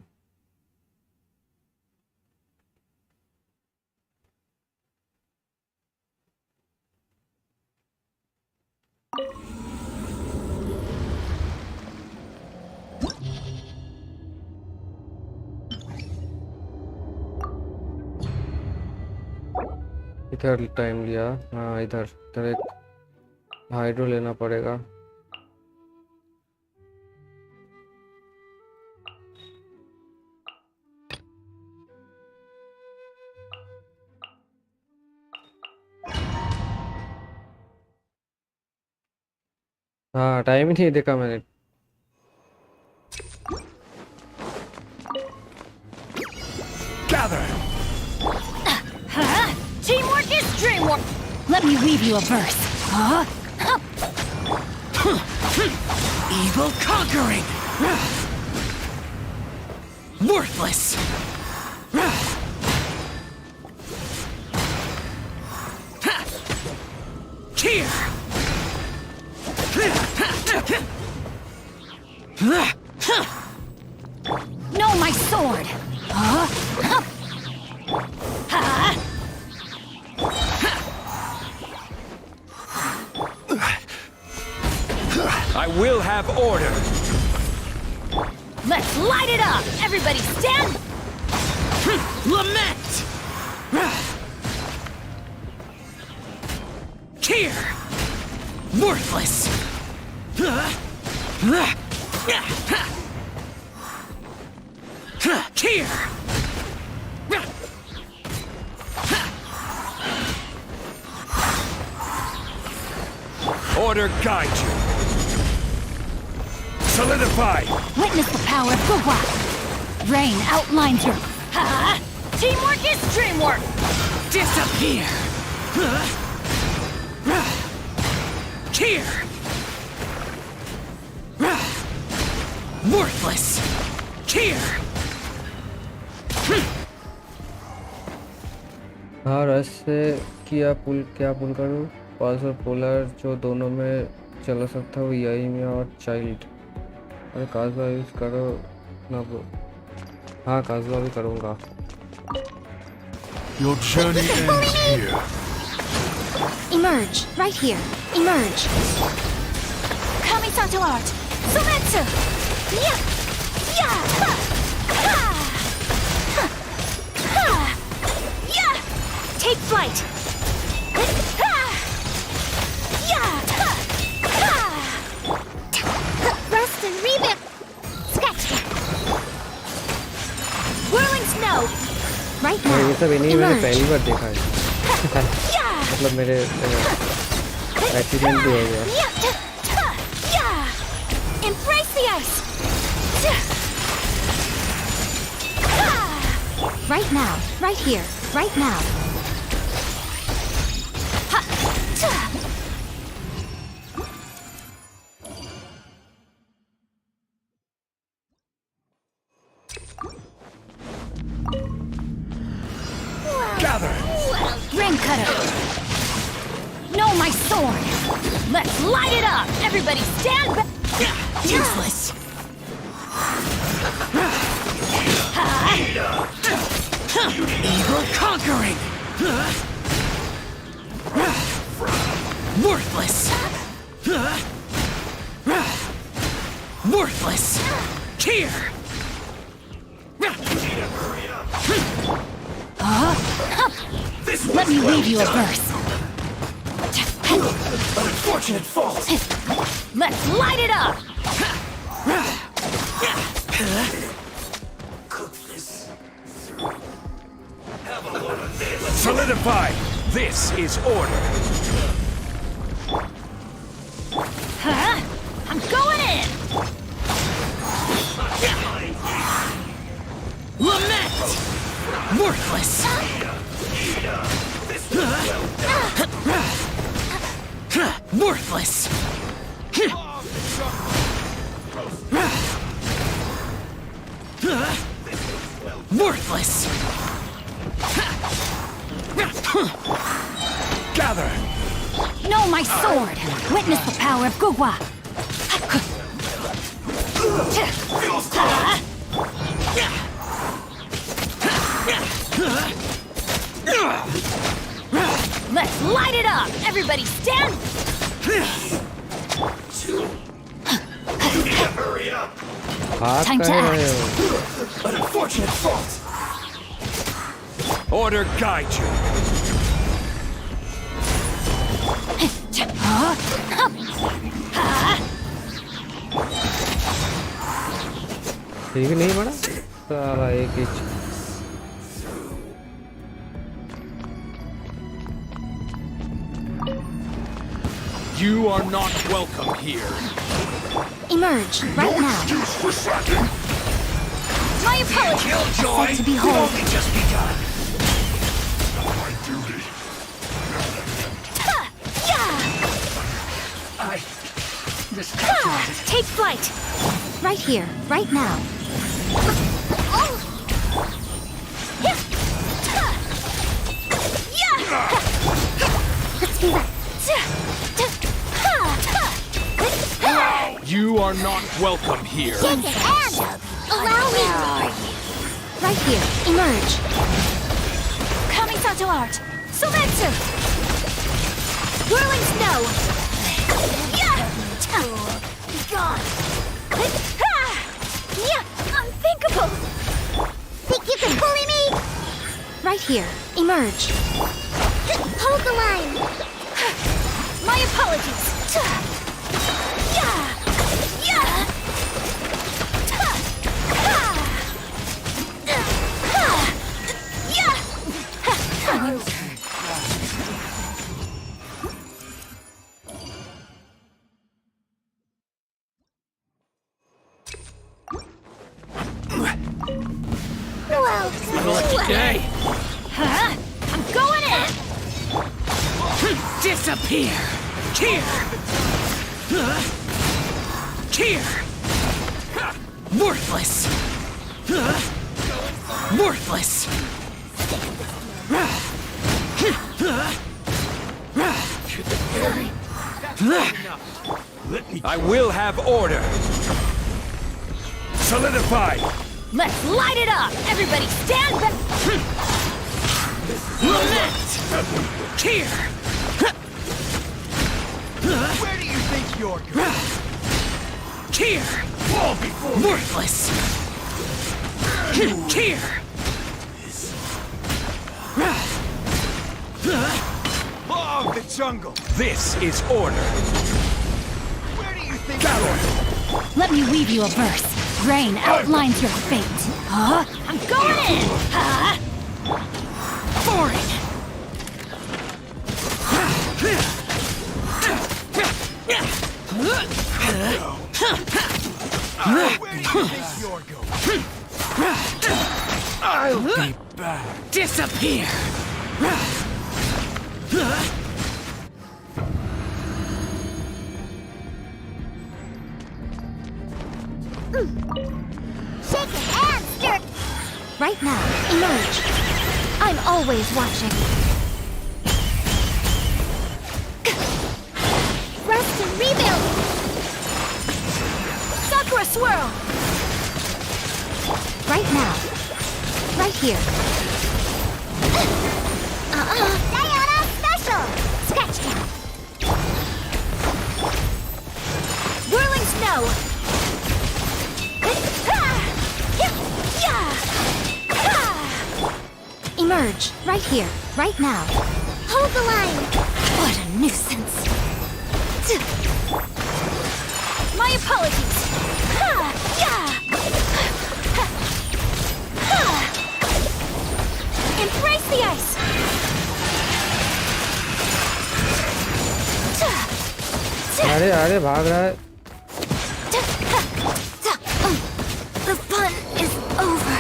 इधर टाइम लिया। हाँ इधर इधर एक हाइड्रो लेना पड़ेगा। हाँ टाइम ही नहीं देखा मैंने। Gather! Teamwork is dreamwork! Let me weave you a verse. Evil conquering! Worthless! Here! No, my sword! I will have order! Let's light it up! Everybody stand! Lament! Here! Worthless! Here! Order guide you! Solidify! Witness the power of Gugwa! Rain outlines your... Teamwork is dreamwork! Disappear! Here! Worthless! Here! हाँ रस से क्या पुल करूँ? पास और polar जो दोनों में चला सकता हूँ, यही में और चाइल्ड। अरे काजवा यूज करो ना वो। हाँ काजवा भी करूँगा। Your journey ends here. Emerge, right here. Emerge. Kamisato art. Sumetsu! Yeah! Yeah! Ha! Ha! Ha! Ha! Yeah! Take flight. Ha! Yeah! Ha! Ha! Rest and revamp. Scratch that. Whirling snow. Right now. ये सब इन्हीं मैंने Emerge. पहली बार देखा है। मतलब मेरे accident भी हो गया। Embrace the ice! Right now, right here, right now. Gather! Ring cutter! No, my sword! Let's light it up! Everybody stand back! Useless! Evil conquering! Worthless! Worthless! Here! Let me read you a verse. Unfortunate fault! Let's light it up! Cook this through. Have a load of this. Solidify! This is order! Huh? I'm going in! Lament! Worthless! Worthless! Worthless! Gather! No, my sword! Witness the power of Gugwa! Let's light it up! Everybody stand! Hurry up! हाथ Time to कहे रहे act. हो? An unfortunate fault! Order guide you! ठीक नहीं बड़ा सारा एक ही You are not welcome here. Emerge, right now. Excuse for slacking! My apologies! Killjoy! Said to You've behold. only just begun! My duty. I miscalculated. Take flight! Right here, right now. Let's be right. You are not welcome here. Take a hand! Allow me! Right here, emerge. Kamisato art! Sumeru! Whirling snow! Gone! Unthinkable! Think you can bully me? Right here, emerge. Hold the line! My apologies! Well, Lucky day! huh? I'm going in! Disappear! Here! Here! Worthless! Worthless! I will have order! Solidify! Let's light it up! Everybody stand back! Lament! Here! Where do you think you're going? Here! Fall before me! Worthless! Here! Law of the jungle! This is order! Where do you think Gather! Let me weave you a verse. Rain outlines your fate. Huh? I'm going in! Huh? Foreign! Where do you think you're going? I'll be back! Disappear! Shake your hands, stir! Right now, emerge. I'm always watching. Rest and rebuild! Sakura swirl! Right now. Right here. Diana special! Scratch down. Whirling snow! Emerge, right here, right now. Hold the line! What a nuisance! My apologies! Embrace the ice! अरे अरे भाग रहा है. The fun is over.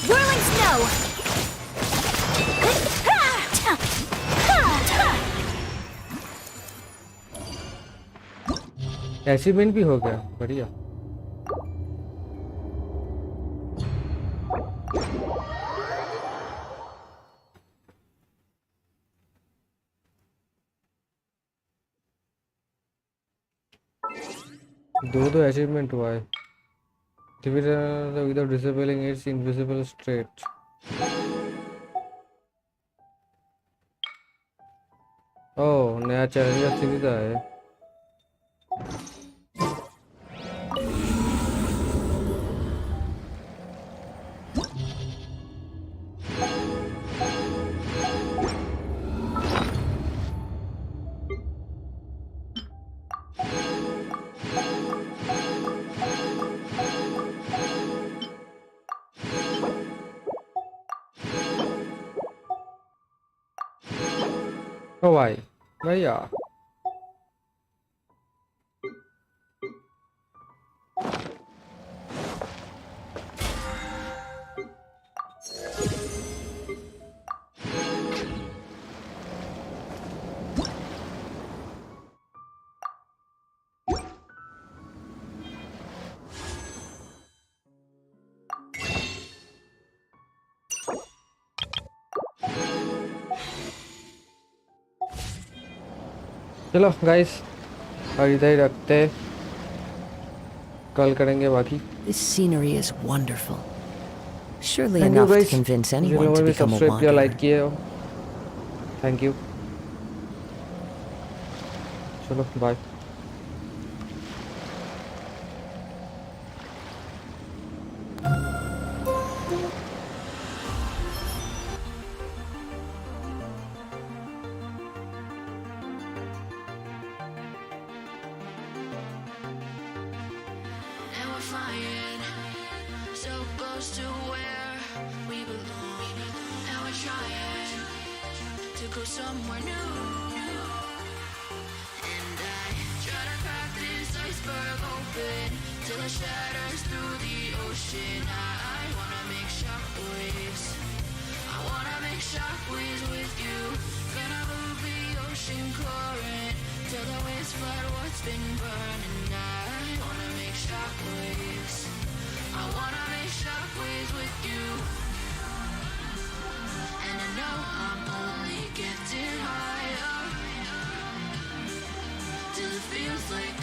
Whirling snow. Achievement भी हो गया. बढ़िया. दो अचीवमेंट हुआ है. Without disabling it's invisible straight. Oh, नया चैलेंज सुविधा है. ओ भाई भैया. चलो गाइस, और इधर ही रखते हैं. कल करेंगे बाकी. This scenery is wonderful. Surely enough to convince anyone to become a wanderer. Like किए हो. Thank you. चलो bye. So close to where we belong, and we're trying to go somewhere new. And I try to crack this iceberg open till it shatters through the ocean. I wanna make shockwaves. I wanna make shockwaves with you. Gonna move the ocean current till the waves flood what's been burning. I wanna make shockwaves. I wanna make shockwaves with you. And I know I'm only getting higher till it feels like